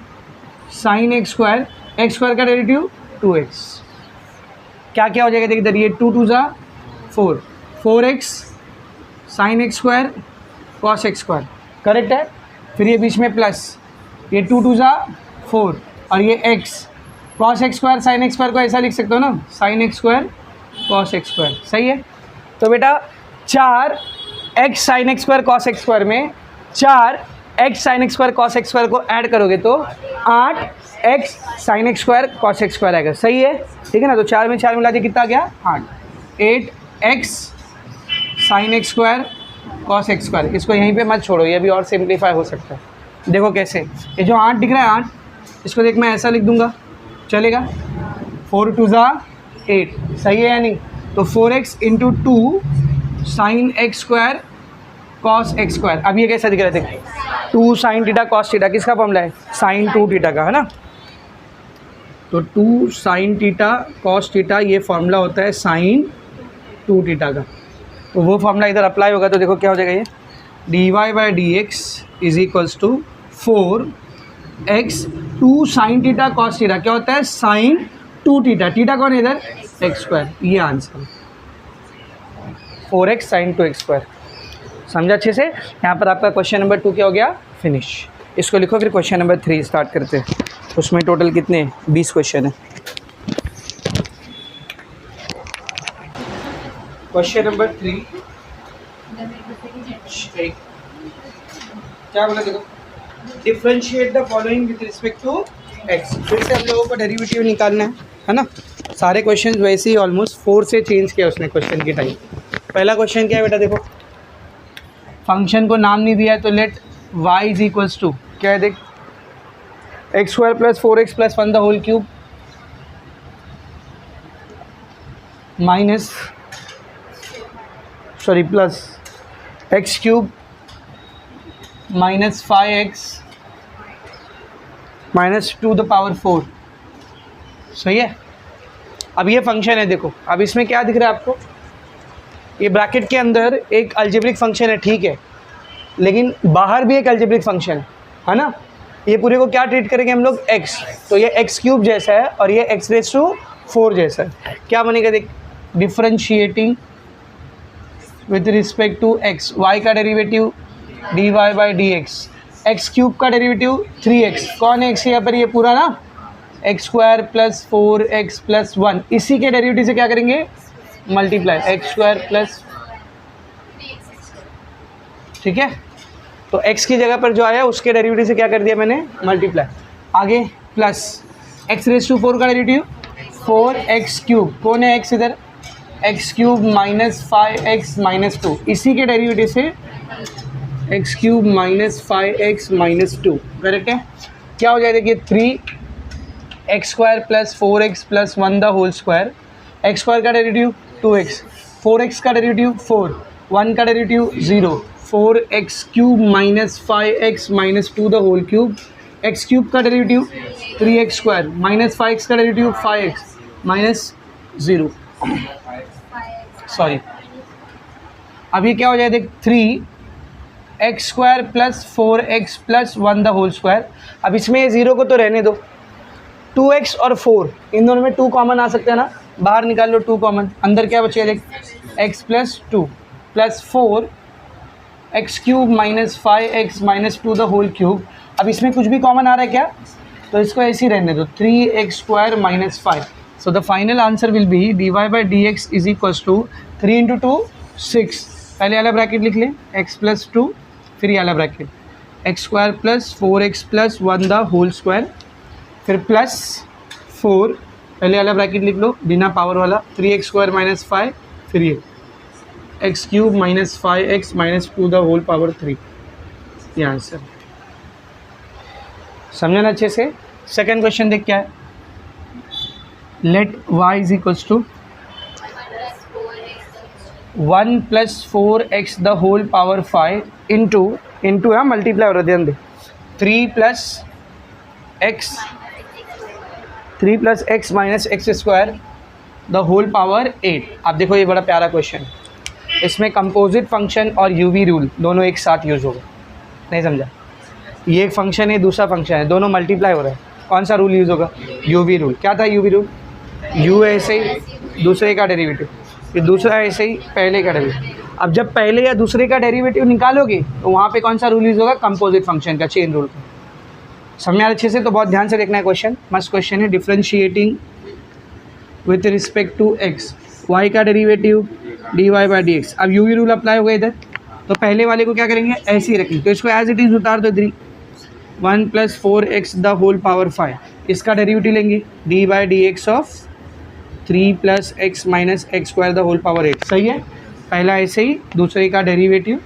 sine x square, x square का डेरिवेटिव 2x। क्या क्या हो जाएगा देखिए इधर, ये 2 2 ज़ा 4, 4x sign x square cos x square, correct है। फिर ये बीच में प्लस, ये 2 2 ज़ा 4 और ये x, cos x square sine x square को ऐसा लिख सकते हो ना, sign x square cos x square. सही है। तो बेटा 4 x sine x square cos x square में 4 x sine x square cos x square को ऐड करोगे तो 8 x sine x square cos x square आएगा, सही है, ठीक है ना। तो 4 में 4 मिला के कितना गया 8 x sine x square cos x square. इसको यहीं पे मत छोड़ो, ये भी और सिंप्लीफाई हो सकता है। देखो कैसे, ये जो 8 दिख रहा है 8, इसको देख मैं ऐसा लिख दूंगा, चलेगा। 4 2 ज़ा 8, सही है या नहीं। तो 4x into 2 sine x square cos x square. अब ये कैसा दिख रहा है, देखो 2 साइन थीटा कॉस थीटा किसका फॉर्मूला है, साइन 2 थीटा का, है ना। तो 2 साइन थीटा कॉस थीटा ये फॉर्मूला होता है साइन 2 थीटा का। तो वो फॉर्मूला इधर अप्लाई होगा तो देखो क्या हो जाएगा, ये d y by d x is equals to 4x 2 sine theta cos theta क्या होता है, साइन 2 थीटा। थीटा कौन है इधर, एक्स स्क्वायर। ये answer 4x sine 2x square. समझा अच्छे से। यहाँ पर आपका क्वेश्चन नंबर 2 क्या हो गया, फिनिश। इसको लिखो, फिर क्वेश्चन नंबर 3 स्टार्ट करते हैं। उसमें टोटल कितने 20 क्वेश्चन है। क्वेश्चन नंबर 3 क्या बोला, देखो differentiate the following with respect to x. फिर से हम लोगों को डेरिवेटिव निकालना है ना। सारे क्वेश्चन वैसे ही ऑलमोस्ट 4 से चेंज किया उसने क्वेश्चन की टाइप। पहला क्वेश्चन क्या है बेटा, देखो फंक्शन को नाम नहीं दिया है तो let y is equals to क्या है, देख x square plus 4x plus 1 the whole cube minus plus x cube minus 5x minus 2 the power 4, सही है। अब ये फंक्शन है, देखो अब इसमें क्या दिख रहा है आपको, ये ब्रैकेट के अंदर एक अलजेब्रिक फंक्शन है, ठीक है, लेकिन बाहर भी एक अलजेब्रिक फंक्शन है ना। ये पूरे को क्या ट्रीट करेंगे हम लोग, x। तो ये x क्यूब जैसा है और ये x रेज़ टू 4 जैसा है। क्या बनेगा, देख differentiating with respect to x, y का derivative dy by d x, x cube का डेरिवेटिव 3x, कौन है x यहाँ पर, ये पूरा ना x square plus 4x plus 1, इसी के डेरिवेटिव से क्या करेंगे मल्टीप्लाई, एक्स स्क्वायर प्लस, ठीक है। तो x की जगह पर जो आया उसके डेरिवेटिव से क्या कर दिया मैंने मल्टीप्लाई। आगे प्लस एक्स रेज़ टू 4 का डेरिवेटिव 4x क्यूब, कौन है x इधर, x cube minus 5x minus 2, इसी के डेरिवेटिव से x cube minus 5x minus 2, correct है। क्या हो जाएगा, देखिए 3x square plus 4x plus 1 the whole square, x square का डेरिवेटिव 2x, 4x का डेरिवेटिव 4, 1 का derivative 0, 4x cube minus 5x minus 2 the whole cube, x cube का derivative 3x square minus 5x का डेरिवेटिव 5x माइनस 0, सॉरी। अब ये क्या हो जाएगा, देख 3x square plus 4x plus 1 the whole square. अब इसमें 0 को तो रहने दो, 2x और 4 इन दोनों में 2 कॉमन आ सकते हैं ना, बाहर निकाल लो 2 कॉमन, अंदर क्या बचेगा, देख x plus 2 plus 4 x cube minus 5x minus 2 the whole cube. अब इसमें कुछ भी कॉमन आ रहा है क्या, तो इसको ऐसे ही रहने दो, 3x square minus 5। So the final answer will be d y by d x is equals to 3 into 2 6, पहले वाला ब्रैकेट लिख लें x प्लस 2, फिर ये वाला bracket x square plus 4x plus 1 the whole square, फिर प्लस 4, पहले वाला ब्रैकेट लिख लो बिना पावर वाला, 3x स्क्वायर माइनस 5, फिर ये x cube minus 5x minus 2 the whole power 3, ये आंसर। समझना अच्छे से। सेकेंड क्वेश्चन देख क्या है, let y is equals to 1 plus 4x the whole power 5 into है मल्टीप्लाई हो रहा है, ध्यान दे, 3 plus x minus x square the whole power 8। अब देखो ये बड़ा प्यारा क्वेश्चन, इसमें कंपोजिट फंक्शन और यूवी रूल दोनों एक साथ यूज़ होगा, नहीं समझा, ये एक फंक्शन है दूसरा फंक्शन है, दोनों मल्टीप्लाई हो रहा है, कौन सा रूल यूज़ होगा, यूवी रूल। क्या था यूवी रूल, यू ऐसे ही दूसरे का डेरिवेटिव, फिर दूसरा ऐसे ही पहले का डेरिवेटिव। अब जब पहले या दूसरे का डेरिवेटिव निकालोगे तो वहाँ पे कौन सा रूल यूज़ होगा, कंपोजिट फंक्शन का, चेन रूल का। समझ अच्छे से, तो बहुत ध्यान से देखना है क्वेश्चन, मस्त क्वेश्चन है। Differentiating with respect to x, y का derivative d y by d x. अब यूवी रूल अप्लाई होगा इधर, तो पहले वाले को क्या करेंगे, ऐसे ही रखेंगे, तो इसको एज इट इज़ उतार दो 3 1 + 4x द होल पावर 5, इसका डेरिवेटिव लेंगे d by d x of 3 + x - x² the whole power 8। सही है, पहला ऐसे ही, दूसरे का डेरिवेटिव,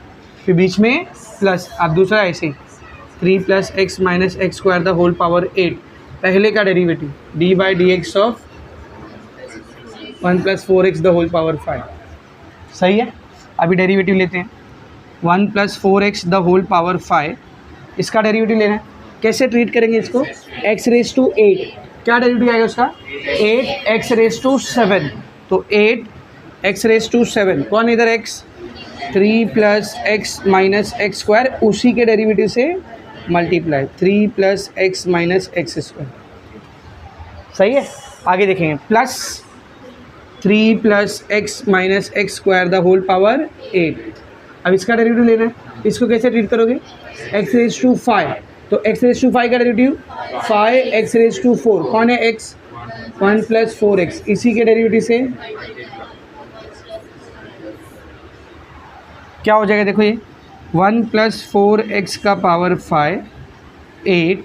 फिर बीच में प्लस, अब दूसरा ऐसे ही 3 + x - x² the whole power 8, पहले का derivative d by d x of 1 + 4x the whole power 5। सही है, अभी डेरिवेटिव लेते हैं 1 + 4x द होल पावर 5, इसका डेरिवेटिव लेना है। कैसे ट्रीट करेंगे इसको, x�8, क्या डेरिवेटिव आएगा उसका 8x⁻7, तो 8x⁻7, कौन इधर x, 3 + x - x², उसी के डेरिवेटिव से मल्टीप्लाई 3 + x - x²। सही है, आगे देखेंगे plus 3 + x - x² the whole power 8, अब इसका डेरिवेटिव लेना है। इसको कैसे ट्रीट करोगे, x�5, तो x�5 का डेरिवेटिव 5x⁴, कौन है x, 1 + 4x, इसी के डेरिवेटिव से क्या हो जाएगा, देखो ये 1 + 4x का पावर 5, 8,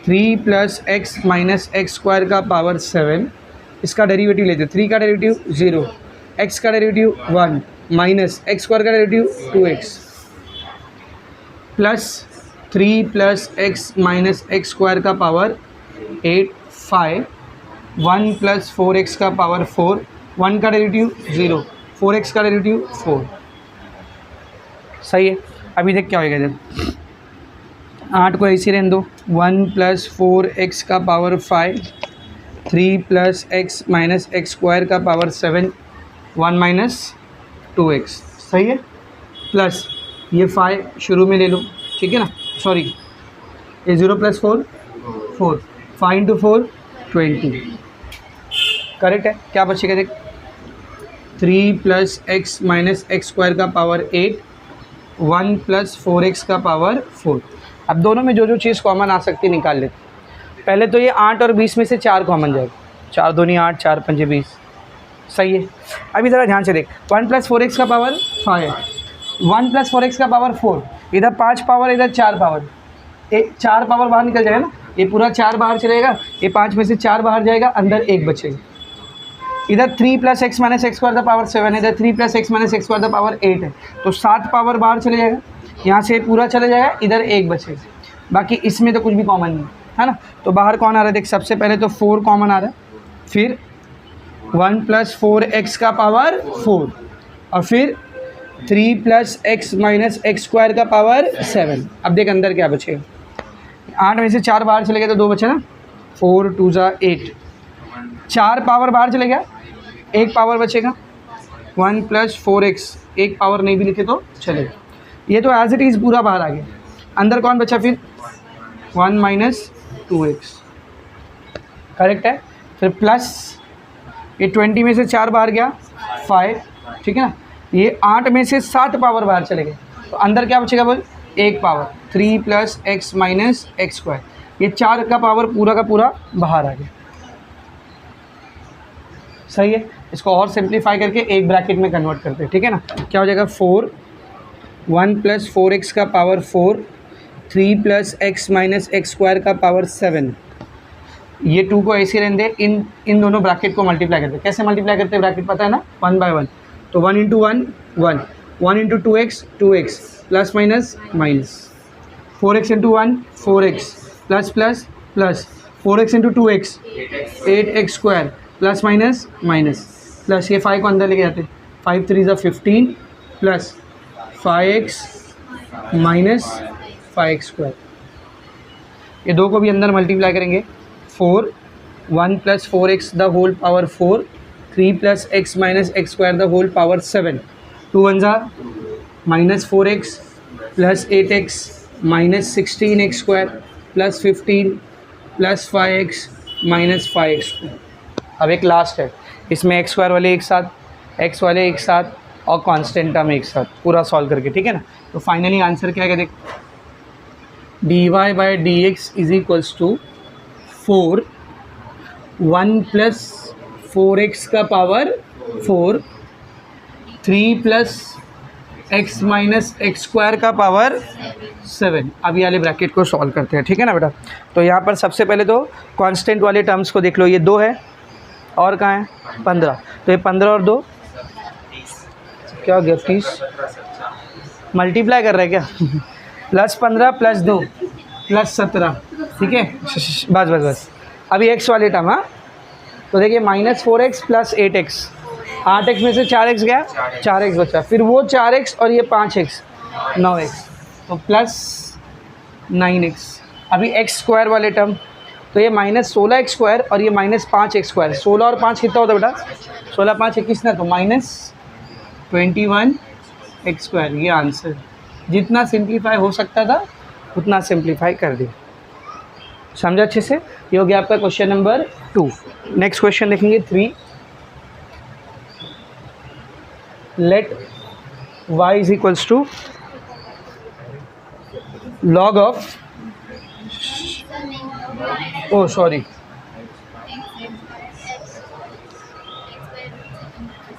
3 + x - x² का पावर 7, इसका डेरिवेटिव लेते हैं, 3 का डेरिवेटिव 0, x का डेरिवेटिव 1 माइनस x² का derivative 2x plus 3 + x - x² का पावर 8, 5, 1 + 4x का पावर 4, 1 का डेरिवेटिव 0, 4x का डेरिवेटिव 4। सही है, अभी देख क्या होएगा इधर, 8 को ऐसे रहने दो, 1 + 4x का पावर 5, 3 + x - x² का पावर 7, 1 - 2x। सही है, प्लस ये 5 शुरू में ले लो, ठीक है ना, सॉरी ये 0 + 4 4, 5 × 4 20, करेक्ट है। क्या बचेगा देख, 3 + x - x² का पावर 8, 1 + 4x का पावर 4। अब दोनों में जो जो चीज़ कॉमन आ सकती है निकाल लेते। पहले तो ये 8 और 20 में से 4 कॉमन जाएगा, 4 दूनी 8, 4 पंजे 20। सही है, अभी ज़रा ध्यान से देख, 1 + 4x का पावर 5, 1 + 4x का पावर 4, इधर 5 पावर, इधर 4 पावर, 4 पावर बाहर निकल जाएगा ना, ये पूरा 4 बाहर चलेगा, ये 5 में से 4 बाहर जाएगा, अंदर 1 बचेगा। इधर 3 + x - x² द पावर 7, इधर 3 + x - x² द पावर 8 है, तो 7 पावर बाहर चले जाएगा, यहाँ से पूरा चले जाएगा, इधर 1 बचेगा, बाकी इसमें तो कुछ भी कॉमन नहीं है ना। तो बाहर कौन आ रहा है देख, सबसे पहले तो 4 कॉमन आ रहा है, फिर 1 + 4x का पावर 4, और फिर 3 + x - x² का पावर 7। अब देख अंदर क्या बचेगा, 8 में से 4 बाहर चले गए तो 2 बचे ना, 4 × 2 = 8, 4 पावर बाहर चले गया, 1 पावर बचेगा, 1 + 4x, 1 पावर नहीं भी लिखे तो चलेगा। ये तो एज इट इज़ पूरा बाहर आ गया, अंदर कौन बचा फिर 1 - 2x, करेक्ट है। फिर प्लस ये 20 में से 4 बाहर गया 5, ठीक है ना, ये 8 में से 7 पावर बाहर चले गए, तो अंदर क्या बचेगा बोल, 1 पावर, 3 + x - x², ये 4 का पावर पूरा का पूरा बाहर आ गया। सही है, इसको और सिंप्लीफाई करके एक ब्रैकेट में कन्वर्ट करते हैं, ठीक है ना। क्या हो जाएगा, 4, 1 + 4x का पावर 4, 3 + x - x² का पावर 7, ये 2 को ऐसे रहने दे, इन दोनों ब्रैकेट को मल्टीप्लाई करते हैं। कैसे मल्टीप्लाई करते हैं, ब्रैकेट पता है ना, 1 / 1, तो 1 × 1 1, 1 × 2x 2x, plus minus minus, 4x × 1 4x, plus plus plus, 4x × 2x 8x², plus minus minus, plus ये 5 को अंदर लेके जाते हैं, 5 × 3 = 15, प्लस 5x - 5x², ये 2 को भी अंदर मल्टीप्लाई करेंगे, 4, 1 + 4x the whole power 4, 3 + x - x² the whole power 7, 2 × 1 = -4x plus 8x -16x² plus 15 plus 5x -5x²। अब एक लास्ट है, इसमें x² वाले एक साथ, x वाले एक साथ, और कांस्टेंट टर्म एक साथ, पूरा सॉल्व करके, ठीक है ना। तो फाइनली आंसर क्या है, देख dy/dx = 4, 1 + 4x का power 4, 3 + x minus x square का पावर 7। अब ये वाले ब्रैकेट को सॉल्व करते हैं, ठीक है ना बेटा। तो यहाँ पर सबसे पहले तो कांस्टेंट वाले टर्म्स को देख लो, ये 2 है और कहाँ है 15, तो ये 15 और 2 क्या हो गया 30, मल्टीप्लाई कर रहे हैं क्या प्लस 15 प्लस 2 प्लस 17, ठीक है बस बस बस। अभी x वाले टर्म, हाँ तो देखिए -4x प्लस 8x, 8x में से 4x गया, 4x बचा, फिर वो 4x और ये 5x 9x, तो प्लस 9x। अभी x स्क्वायर वाले टर्म, तो ये -16x स्क्वायर और ये -5x स्क्वायर, 16 और 5 कितना होता है बेटा 16 5 21 ना, तो -21x स्क्वायर। ये आंसर जितना सिंप्लीफाई हो सकता था उतना सिंप्लीफाई कर दिया, समझा अच्छे से। ये हो गया आपका क्वेश्चन नंबर 2। नेक्स्ट क्वेश्चन देखेंगे 3। Let y is equals to log of, oh sorry,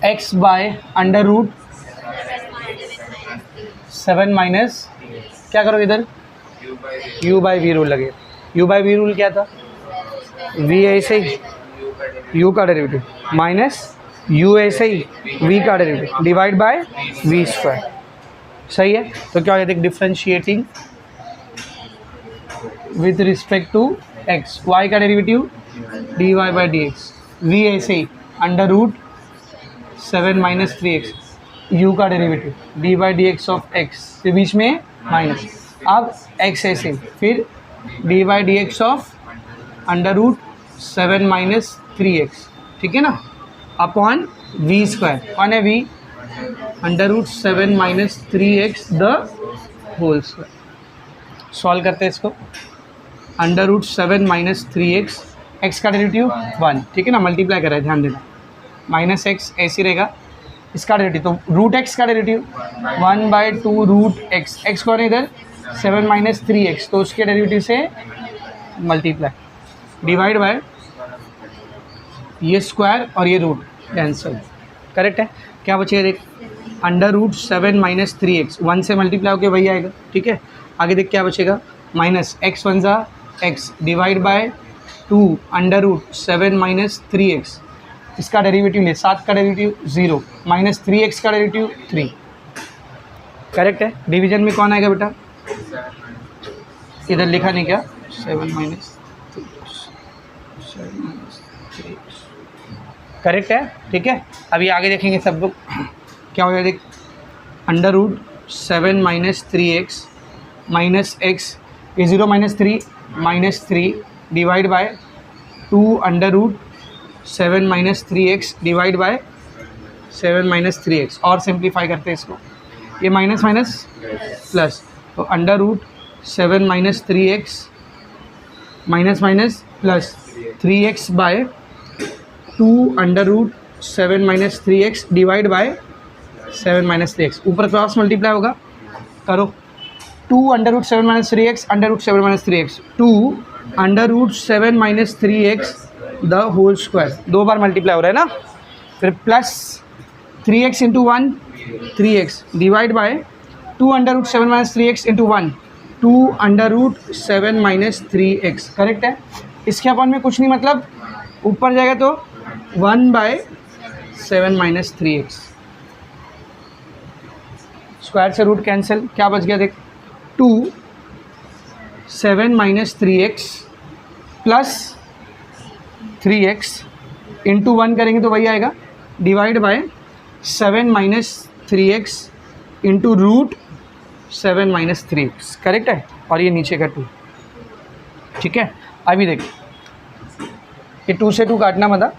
x by under root 7 minus, क्या करो इधर u बाई वी रूल लगे। u बाई वी रूल क्या था, v ऐसे ही u का डेरिवेटिव माइनस u ऐसे ही v का derivative divide by v square, सही है। तो क्या हो जाता है differentiating with respect to x, y का derivative dy by d x, v ऐसे ही under root 7 minus 3x, u का derivative d by d x of x के बीच में माइनस, अब x ऐसे फिर d by d x of under root 7 minus 3x, ठीक है ना, अपॉन v स्क्वायर, कौन है v, under root 7 minus 3x the whole square. Solve करते हैं इसको, under root 7 minus 3x, x का डेरिवेटिव 1, ठीक है ना, मल्टीप्लाई कर रहे हैं ध्यान देना, माइनस x ऐसे रहेगा, इसका डेरिवेटिव तो रूट x का डेरिवेटिव 1/2 रूट x, x कौन है इधर 7 माइनस 3x, तो उसके डेरिवेटिव से मल्टीप्लाई डिवाइड बाय ये स्क्वायर और ये रूट कैंसिल, करेक्ट है। क्या बचेगा देख, अंडर रूट 7 माइनस 3x, 1 से मल्टीप्लाई होकर वही आएगा, ठीक है। आगे देख क्या बचेगा, माइनस x 1 ज़ा x divide by 2 under root 7 minus 3x, इसका डेरिवेटिव ले, 7 का डेरिवेटिव 0 माइनस 3x का डेरिवेटिव 3, करेक्ट है। डिवीजन में कौन आएगा बेटा, इधर लिखा नहीं क्या 7 माइनस 3x, करेक्ट है, ठीक है। अभी आगे देखेंगे सब लोग क्या हो जाएगा, देख under root 7 minus 3x minus x, ये 0 minus 3 minus 3 divide by 2 under root 7 minus 3x divide by 7 minus 3x, और सिंप्लीफाई करते हैं इसको, ये माइनस माइनस प्लस, तो under root 7 minus 3x minus minus plus 3x by 2 under root 7 minus 3x divide by 7 minus 3x, ऊपर cross multiply होगा, करो 2 under root 7 minus 3x under root 7 minus 3x, 2 under root 7 minus 3x the whole square, 2 बार multiply हो रहा है ना, फिर plus 3x into 1 3x divide by 2 under root 7 minus 3x into 1 2 under root 7 minus 3x, correct है। इसके upon में कुछ नहीं, मतलब ऊपर जाएगा तो 1/7 माइनस 3x, स्क्वायर से रूट कैंसिल, क्या बच गया देख 2 7 minus 3x plus 3x into 1 करेंगे तो वही आएगा, divide by 7 minus 3x into root 7 minus 3x, correct है। और ये नीचे का 2, ठीक है। अभी देख ये 2 से 2 काटना मत,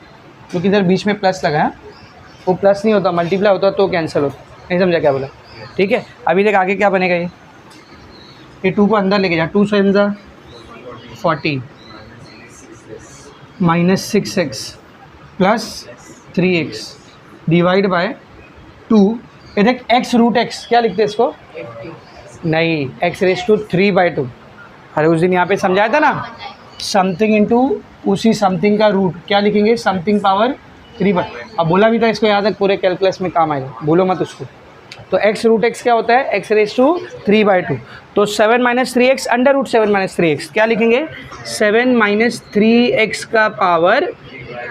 क्योंकि इधर बीच में प्लस लगा है, वो प्लस नहीं होता, मल्टीप्लाई होता तो कैंसिल होता, नहीं समझा क्या बोला, ठीक है। अभी देख आगे क्या बनेगा, ये 2 को अंदर लेके जा, 2 से अंदर 14 minus 6x plus 3x divide by 2, ये देख x रूट x, क्या लिखते हैं इसको, नहीं x रेस टू 3/2, अरे उस दिन यहाँ पे समझाया था ना, समथिंग इंटू उसी समथिंग का रूट, क्या लिखेंगे समथिंग पावर 3/2, अब बोला भी था इसको याद है, पूरे कैलकुलस में काम आएगा, बोलो मत उसको, तो एक्स रूट एक्स क्या होता है, एक्स रेज टू 3/2। तो 7 minus 3x under root 7 minus 3x क्या लिखेंगे, 7 माइनस 3x का पावर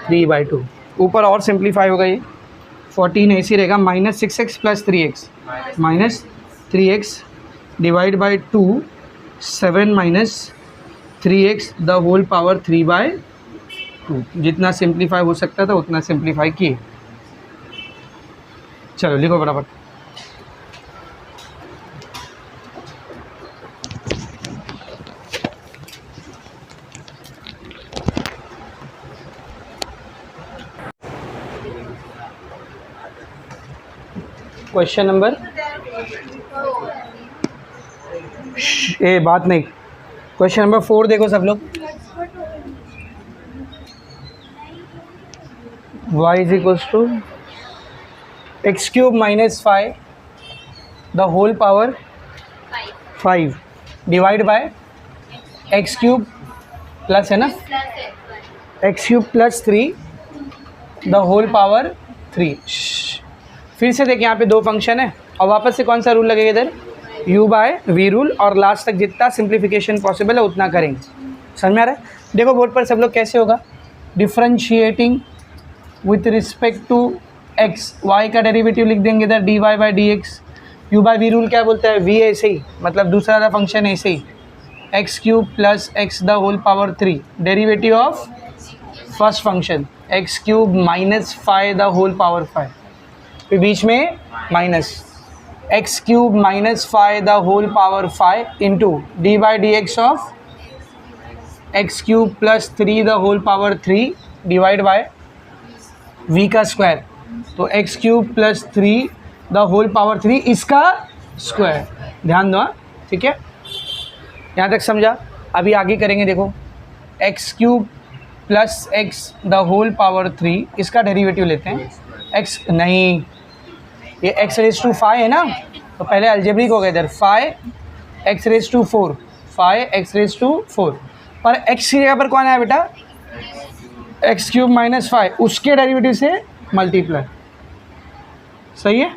3/2। ऊपर और सिंप्लीफाई होगा ये 14 ऐसी रहेगा, minus 6x plus 3x minus 3x divide by 2 7 minus 3x the whole power 3/2। जितना सिंप्लीफाई हो सकता था उतना सिंप्लीफाई किए। चलो लिखो बराबर। क्वेश्चन नंबर ए बात नहीं, क्वेश्चन नंबर 4 देखो सब लोग। y is equals to x cube minus 5 the whole power 5 divide by x cube plus है ना, x cube plus 3 the whole power 3। फिर से देखिए यहाँ पे दो फंक्शन है और वापस से कौन सा रूल लगेगा इधर, u बाय v रूल, और लास्ट तक जितना सिंप्लीफिकेशन पॉसिबल है उतना करेंगे। समझ में आ रहा है? देखो बोर्ड पर सब लोग कैसे होगा, differentiating with respect to x, y का डेरिवेटिव लिख देंगे इधर dy by d x. u by v rule क्या बोलता है, v ऐसे ही, मतलब दूसरा वाला फंक्शन ऐसे ही, x cube plus x the whole power 3 derivative of first function x cube minus 5 the whole power 5, फिर बीच में minus x cube minus 5 the whole power 5 into d by d x of x cube plus 3 the whole power 3 divide by v का square. तो x cube plus 3 the whole power 3 इसका square. ध्यान दो, ठीक है, यहाँ तक समझा। अभी आगे करेंगे, देखो x cube plus x the whole power 3 इसका डेरिवेटिव लेते हैं। एक्स नहीं, ये एक्स रेज टू 5 है ना, तो पहले अलजेब्रिक हो गया इधर 5 x raise to 4, 5 x raise to 4, पर एक्स की जगह पर कौन आया बेटा, एक्स क्यूब माइनस 5, उसके डेरिवेटिव से मल्टीप्लाई। सही है,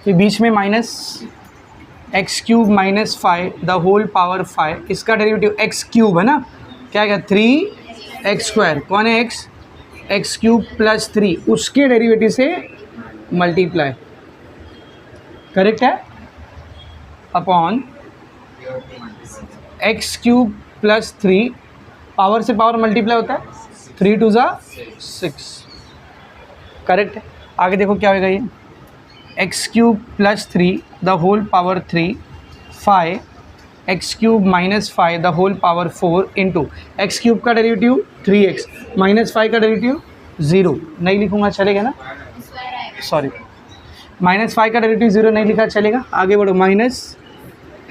फिर बीच में minus x cube minus 5 the whole power 5 इसका डेरिवेटिव एक्स क्यूब है ना, क्या है 3 एक्स स्क्वायर, कौन है एक्स, एक्स क्यूब प्लस 3 उसके डेरिवेटिव से मल्टीप्लाई। करेक्ट है, upon x cube plus 3 power से पावर मल्टीप्लाई होता है 3 2 ज़ा 6। करेक्ट है, आगे देखो क्या होगा, ये x cube plus 3 the whole power 3 5 x cube minus 5 the whole power 4 into x cube का डेरिवेटिव 3x माइनस 5 का डेरिवेटिव 0 नहीं लिखूंगा, चलेगा ना, सॉरी माइनस 5 का डेरिवेटिव 0 नहीं लिखा, चलेगा। आगे बढ़ो, minus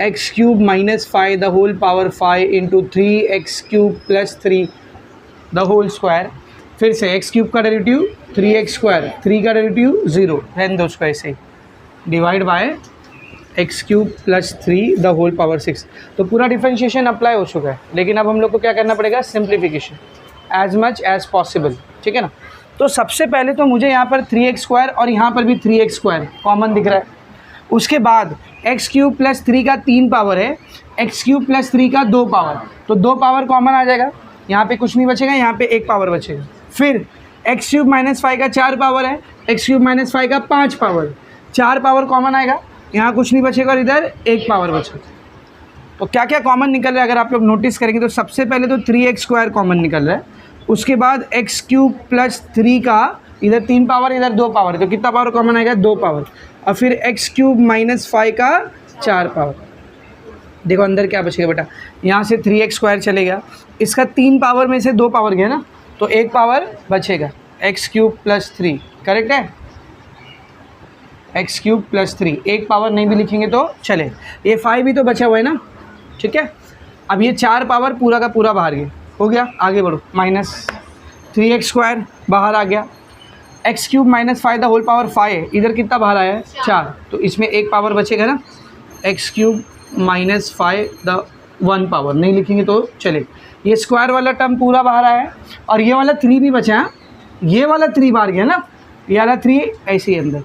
x cube minus 5 the whole power 5 into 3x cube plus 3 the whole square. फिर से एक्स क्यूब का डेरिवेटिव 3x स्क्वायर, 3 का डेरिवेटिव 0 रहने दो उसको ऐसे ही, divide by x cube plus 3 the whole power 6। तो पूरा डिफरेंशिएशन अप्लाई हो चुका है, लेकिन अब हम लोग को क्या करना पड़ेगा, simplification as much as possible, ठीक है ना। तो सबसे पहले तो मुझे यहाँ पर 3x स्क्वायर और यहाँ पर भी 3x स्क्वायर कॉमन दिख रहा है। उसके बाद एक्स क्यूब प्लस 3 का 3 पावर है, एक्स क्यूब प्लस 3 का 2 पावर, तो 2 पावर कॉमन आ जाएगा, यहाँ पे कुछ नहीं बचेगा, यहाँ पे 1 पावर बचेगा। फिर एक्स क्यूब माइनस 5 का 4 पावर है, एक्स क्यूब माइनस 5 का 5 पावर, 4 पावर कॉमन आएगा, यहाँ कुछ नहीं बचेगा और इधर 1 पावर बचेगा। तो क्या क्या कॉमन निकल रहा है अगर आप लोग नोटिस करेंगे तो सबसे पहले तो 3x स्क्वायर कॉमन निकल रहा है, उसके बाद एक्स क्यूब प्लस 3 का इधर 3 पावर इधर 2 पावर, तो कितना पावर कॉमन आएगा, 2 पावर, और फिर एक्स क्यूब माइनस 5 का 4 पावर। देखो अंदर क्या बचेगा बेटा, यहाँ से 3x स्क्वायर चलेगा, इसका 3 पावर में से 2 पावर गया ना, तो 1 पावर बचेगा, एक्स क्यूब प्लस 3। करेक्ट है, एक्स क्यूब प्लस 3, 1 पावर नहीं भी लिखेंगे तो चले, ये 5 भी तो बचा हुआ है ना, ठीक है। अब ये 4 पावर पूरा का पूरा बाहर गया, हो गया। आगे बढ़ो, माइनस 3x स्क्वायर बाहर आ गया, x cube minus 5 the whole power 5 है, इधर कितना बाहर आया है 4, तो इसमें 1 पावर बचेगा ना, x cube minus 5 the 1 power नहीं लिखेंगे तो चले। ये स्क्वायर वाला टर्म पूरा बाहर आया है और ये वाला 3 भी बचा है, ये वाला 3 बाहर गया ना, ये वाला 3 ऐसे ही अंदर,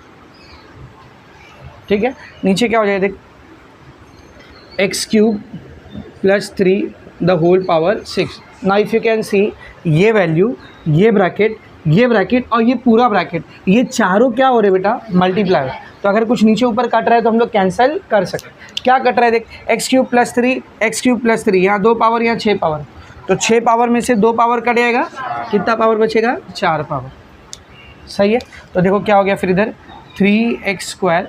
ठीक है, नीचे क्या हो जाएगा देख, x cube plus 3 the whole power 6. Now if you can see ये वैल्यू, ये ब्रैकेट और ये पूरा ब्रैकेट, ये चारों क्या हो रहे बेटा, मल्टीप्लाई. तो अगर कुछ नीचे ऊपर कट रहा है तो हम लोग कैंसिल कर सकते. क्या कट रहा है देख, एक्स क्यूब प्लस 3, यहाँ 2 पावर, यहाँ 6 पावर. तो 6 पावर में से 2 पावर कट जाएगा, कितना पावर बचेगा, 4 पावर. सही है. तो देखो क्या हो गया फिर इधर, 3x²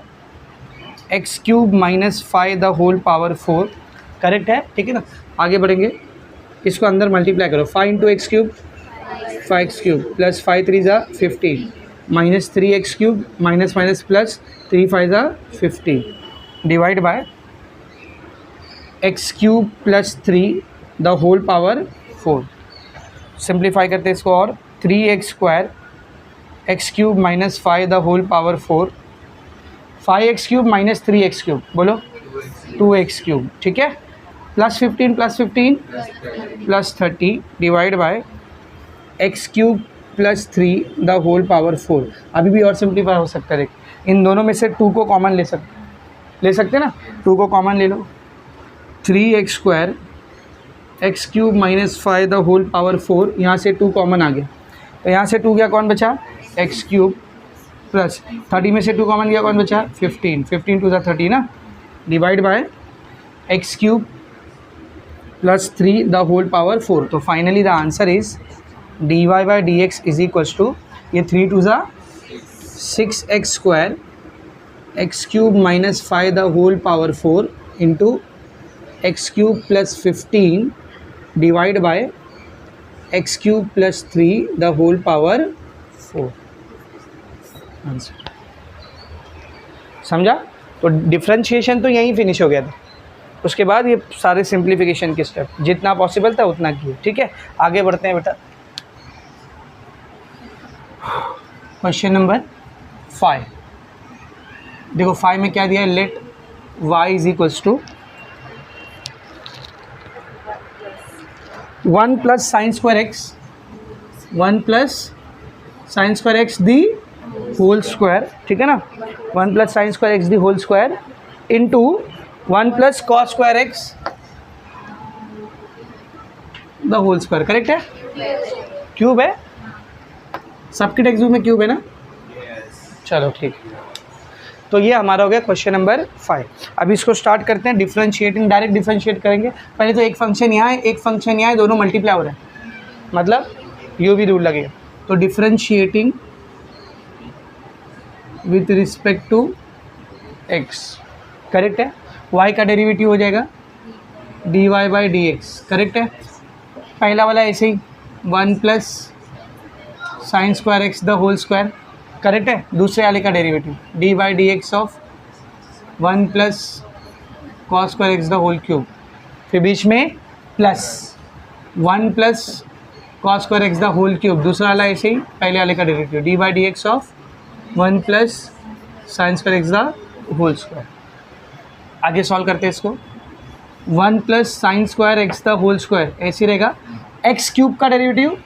x cube minus 5 the whole power 4. Correct है, ठीक है ना. आगे बढ़ेंगे, इसको अंदर मल्टीप्लाई करो. 5 into x cube 5x cube plus 5 3 ज़ा 15 minus 3x cube minus minus plus 3 5 ज़ा 15 divide by x cube plus 3 the whole power 4. Simplify करते हैं इसको और, 3x² x cube minus 5 the whole power 4, 5x cube minus 3x cube, बोलो 2x cube. ठीक है, plus 15 plus 30 divide by x cube plus 3 the whole power 4. अभी भी और सिंप्लीफाई हो सकता है. इन दोनों में से 2 को कॉमन ले सकते ना. 2 को कॉमन ले लो, 3x² x cube minus 5 the whole power 4, यहाँ से 2 कॉमन आ गया. तो यहाँ से 2 गया, कौन बचा, एक्स क्यूब प्लस 30 में से 2 कॉमन गया, कौन बचा, 15 2 ज़ा 30 ना, divide by x cube plus 3 the whole power 4. तो finally the answer is dy by d x is equals to, ये 3 2 ज़ा 6x² x cube minus 5 the whole power 4 into x cube plus 15 divide by x cube plus 3 the whole power 4. Answer समझा. तो differentiation तो यहीं finish हो गया था. उसके बाद ये सारे सिंप्लीफिकेशन के स्टेप जितना पॉसिबल था उतना किए. ठीक है, आगे बढ़ते हैं बेटा. Question number 5. देखो 5 में क्या दिया है, let y is equals to 1 plus sine square x, 1 plus sine square x the whole square. ठीक है ना, 1 plus sine square x the whole square into 1 plus cos square x the whole square. Correct है, cube है, सबके text book में cube है ना. चलो ठीक है. तो ये हमारा हो गया क्वेश्चन नंबर 5. अभी इसको स्टार्ट करते हैं डिफ्रेंशिएटिंग. डायरेक्ट डिफ्रेंशिएट करेंगे. पहले तो एक फंक्शन यहाँ है, एक फंक्शन यहाँ है, दोनों मल्टीप्लाई हो रहे हैं, मतलब यू भी रूल लगेगा. तो differentiating with respect to x. Correct है. y का डेरिवेटिव हो जाएगा dy by d x. Correct है. पहला वाला ऐसे ही 1 plus sine square x the whole square. Correct है. दूसरे वाले का derivative d by d x of 1 plus cos square x the whole cube. फिर बीच में plus 1 plus cos square x the whole cube. दूसरा वाला ऐसे ही पहले वाले का derivative d by d x of 1 plus sine square x the whole square. आगे सॉल्व करते हैं इसको. 1 plus sine square x the whole square ऐसे रहेगा. एक्स क्यूब का derivative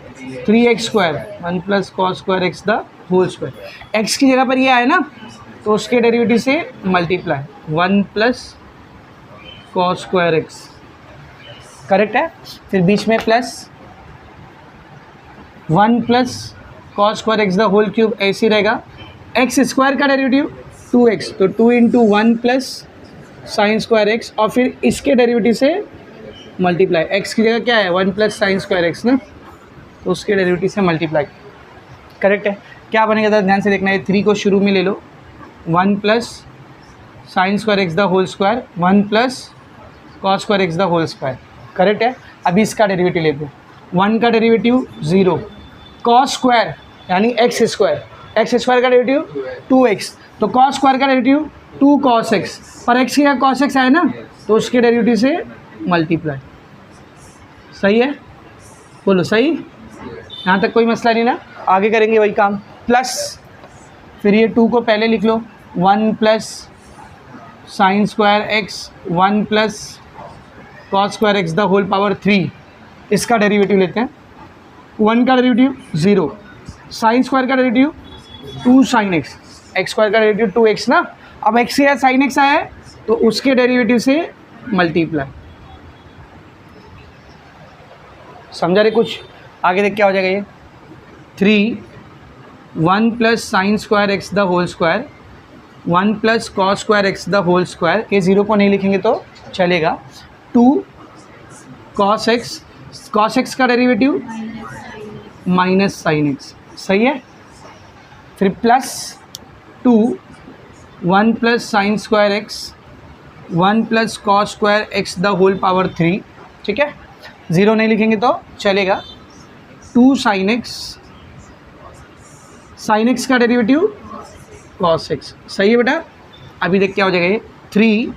3x², 1 plus cos square x the whole square. X की जगह पर ये आए ना, तो उसके डेरिवेटिव से multiply 1 plus cos square x. Correct है. फिर बीच में plus 1 plus cos square x the whole cube ऐसे रहेगा. एक्स स्क्वायर का डेरिवेटिव 2x, तो 2 into 1 plus sine square x और फिर इसके डेरिवेटिव से मल्टीप्लाई. एक्स की जगह क्या है, 1 प्लस साइन स्क्वायर एक्स ना, तो उसके डेरिवेटिव से मल्टीप्लाई. करेक्ट है. क्या बनेगा था, ध्यान से देखना है. 3 को शुरू में ले लो, 1 plus sine square x the whole square, 1 plus cos square x the whole square. Correct है. अभी इसका डेरिवेटिव लेते हैं. 1 का डेरिवेटिव 0, कॉस स्क्वायर यानी एक्स स्क्वायर, एक्स स्क्वायर का डेरिवेटिव 2x, तो कॉस स्क्वायर का डेरिवेटिव 2 कॉस एक्स, पर एक्स की जगह कॉस एक्स आए ना, तो उसके डेरिवेटिव से मल्टीप्लाई. सही है, बोलो सही. यहाँ तक कोई मसला नहीं ना. आगे करेंगे वही काम. प्लस फिर ये 2 को पहले लिख लो, 1 plus sine square x 1 plus cos square x the whole power 3. इसका डेरिवेटिव लेते हैं. 1 का डेरिवेटिव 0, साइन स्क्वायर का derivative 2 sine x, x square का डेरिवेटिव 2x ना. अब एक्स या साइन एक्स आया है तो उसके डेरिवेटिव से मल्टीप्लाई। समझा रे कुछ? आगे देख क्या हो जाएगा ये 3 1 plus sine square x the whole square 1 plus cos square x the whole square, ये जीरो को नहीं लिखेंगे तो चलेगा, 2 कॉस एक्स का डेरिवेटिव माइनस साइन एक्स, सही है। फिर plus 2 1 plus sine square x 1 plus cos square x the whole power 3, ठीक है, ज़ीरो नहीं लिखेंगे तो चलेगा, 2 साइन एक्स का डेरिवेटिव कॉस एक्स, सही है बेटा। अभी देख क्या हो जाएगा ये 3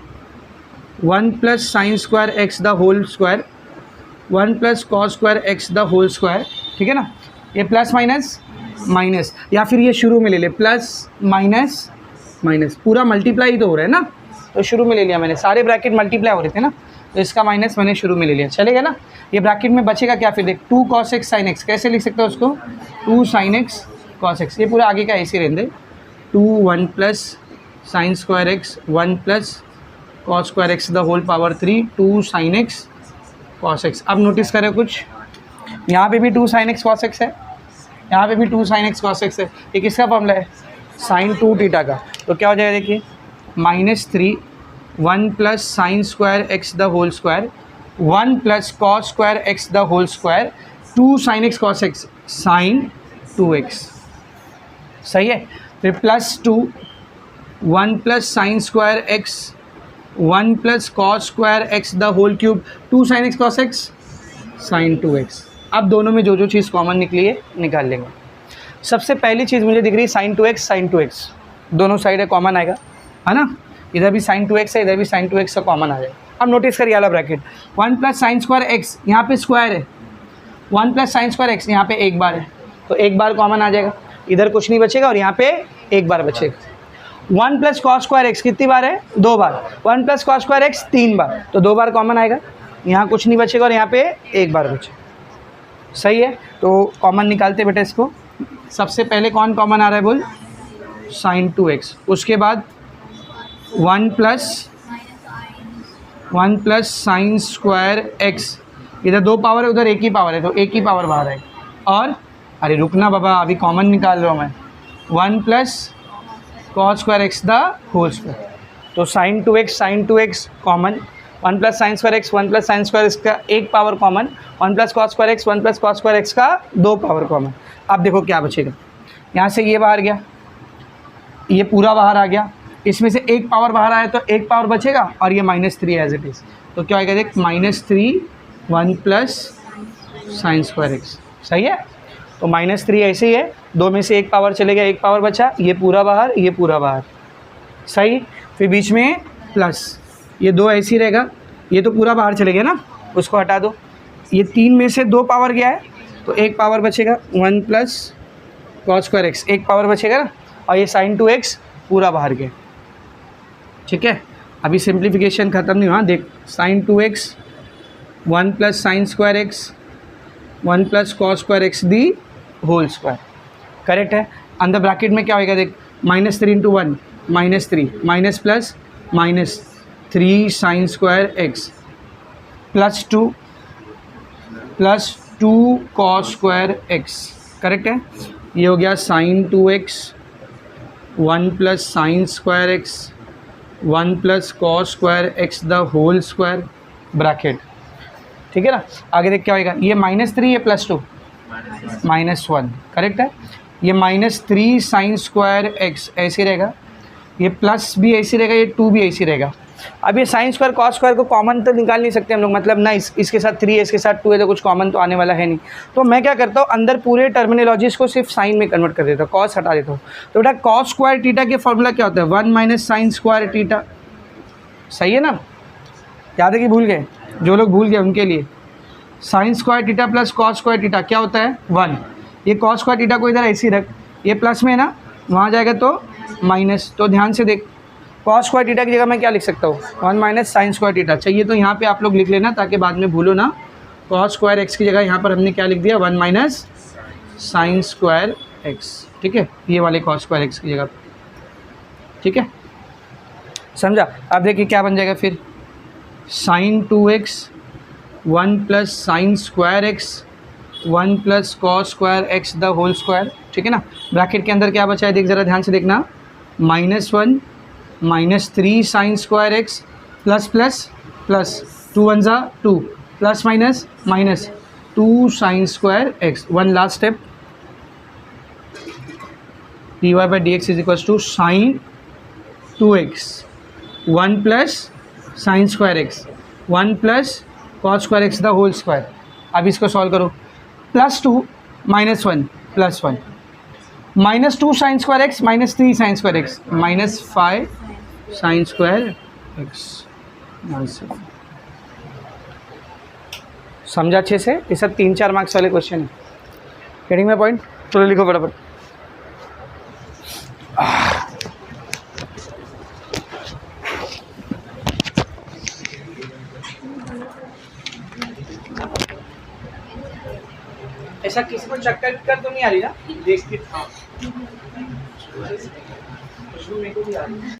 1 plus sine square x the whole square 1 plus cos square x the whole square, ठीक है ना। ये प्लस माइनस माइनस, या फिर ये शुरू में ले ले प्लस माइनस माइनस, पूरा मल्टीप्लाई ही तो हो रहा है ना, तो शुरू में ले लिया मैंने, सारे ब्रैकेट मल्टीप्लाई हो रहे थे ना, तो इसका माइनस मैंने शुरू में ले लिया, चलेगा ना। ये ब्रैकेट में बचेगा क्या फिर देख 2 कॉस एक्स साइन एक्स, कैसे लिख सकते हो उसको 2 साइन एक्स कॉस एक्स, ये पूरा आगे का ऐसे रहने दे 2 1 plus sine square x 1 plus cos square x the whole power 3 2 sine x cos x. अब नोटिस करें कुछ, यहाँ पे भी 2 साइन एक्स कॉस एक्स है, यहाँ पे भी 2 साइन एक्स कॉस एक्स है, ये किसका फॉर्मूला है साइन 2 थीटा का, तो क्या हो जाएगा देखिए -3 1 plus sine square x the whole square 1 plus cos square x the whole square 2 sine x cos x sine 2x, सही है। फिर plus 2 1 plus sine square x 1 plus cos square x the whole cube 2 sine x cos x sine 2x। अब दोनों में जो चीज़ common निकली है निकाल लेंगे। सबसे पहली चीज़ मुझे दिख रही है साइन 2x, दोनों साइड है कॉमन आएगा, है ना, इधर भी साइन 2x है, इधर भी साइन 2x का कॉमन आ जाएगा। अब नोटिस करिए वाला bracket 1 plus sine square x, यहाँ पे स्क्वायर है, 1 प्लस साइन स्क्वायर एक्स यहाँ पे एक बार है, तो एक बार कॉमन आ जाएगा, इधर कुछ नहीं बचेगा और यहाँ पे एक बार बचेगा। 1 प्लस कॉस स्क्वायर एक्स कितनी बार है 2 बार, 1 प्लस कॉस स्क्वायर एक्स 3 बार, तो 2 बार कॉमन आएगा, यहाँ कुछ नहीं बचेगा और यहाँ पे एक बार बचेगा, सही है। तो कॉमन निकालते बेटा इसको, सबसे पहले कौन कॉमन आ रहा है बोल साइन 2x, उसके बाद 1 प्लस साइन स्क्वायर एक्स, इधर 2 पावर है उधर एक ही पावर है, तो एक ही पावर बाहर है, और अरे रुकना बाबा अभी कॉमन निकाल रहा हूँ मैं, 1 plus cos square x the whole square, तो sine 2x common, 1 plus sine square x 1 plus sine square x का एक power common, 1 plus cos square x 1 plus cos square x का 2 पावर कॉमन। अब देखो क्या बचेगा, यहाँ से ये बाहर गया, ये पूरा बाहर आ गया, इसमें से एक पावर बाहर आया तो एक पावर बचेगा, और ये -3 एज इट इज़, तो क्या आएगा देख -3 1 प्लस साइन स्क्वायर एक्स, सही है। तो -3 ऐसे ही है, 2 में से एक पावर चले गया, एक पावर बचा, ये पूरा बाहर ये पूरा बाहर, सही। फिर बीच में प्लस, ये 2 ऐसे ही रहेगा, ये तो पूरा बाहर चले गया ना, उसको हटा दो, ये 3 में से 2 पावर गया है तो एक पावर बचेगा 1 प्लस कॉस स्क्वायर एक्स, एक पावर बचेगा ना, और ये साइन 2x पूरा बाहर गया, ठीक है। अभी सिंप्लीफिकेशन ख़त्म नहीं हुआ, देख sine 2x 1 plus sine square x 1 plus cos square x the whole square, correct है। अंदर ब्रैकेट में क्या होएगा देख -3 × 1 -3 minus plus -3 sine square x plus 2 cos square x, correct है। ये हो गया sine 2x 1 plus sine square x 1 plus cos square x the whole square bracket, ठीक है ना। आगे देख क्या होएगा, ये -3 ये +2 -1, करेक्ट है। ये -3 साइन स्क्वायर एक्स ऐसे रहेगा, ये प्लस भी ऐसे रहेगा, ये 2 भी ऐसे रहेगा। अब ये साइन स्क्वायर कॉस स्क्वायर को कॉमन तो निकाल नहीं सकते हम लोग, मतलब ना इसके साथ 3 है इसके साथ 2 है, तो कुछ कॉमन तो आने वाला है नहीं, तो मैं क्या करता हूँ अंदर पूरे टर्मिनोलॉजीज़ को सिर्फ साइन में कन्वर्ट कर देता हूँ, कॉस हटा देता हूँ। तो बेटा कॉस स्क्वायर थीटा के फॉर्मूला क्या होता है 1 माइनस साइन स्क्वायर थीटा, सही है ना। याद है कि भूल गए, जो लोग भूल गए उनके लिए sine square theta plus cos square theta क्या होता है 1, ये कॉस स्क्वायर थीटा को इधर ऐसे ही रख, ये प्लस में है ना, वहाँ जाएगा तो माइनस, तो ध्यान से देख कॉस स्क्वायर थीटा की जगह मैं क्या लिख सकता हूँ 1 माइनस साइन स्क्वायर थीटा, चाहिए तो यहाँ पे आप लोग लिख लेना ताकि बाद में भूलो ना। कॉस स्क्वायर एक्स की जगह यहाँ पर हमने क्या लिख दिया 1 माइनस साइन स्क्वायर एक्स, ठीक है, ये वाले कॉस स्क्वायर एक्स की जगह, ठीक है। समझा। अब देखिए क्या बन जाएगा फिर, sine 2x 1 plus sine square x 1 plus cos square x the whole square, ठीक है ना। ब्रैकेट के अंदर क्या बचा है देख, ज़रा ध्यान से देखना, -1 -3 sine square x plus plus plus 2 1 ज़ा 2 plus minus minus 2 sine square x. One last step, dy by dx is equals to sine 2x 1 plus sine square x 1 plus cos square x the whole square. अब इसको solve करो, +2 -1 +1 -2 sine square x -3 sine square x -5 sine square x. समझा अच्छे से, ये सब 3-4 marks वाले question है। गेटिंग माय पॉइंट, चलो लिखो फटाफट। ऐसा किसी को चक्कर तो नहीं आ रही ना, देख के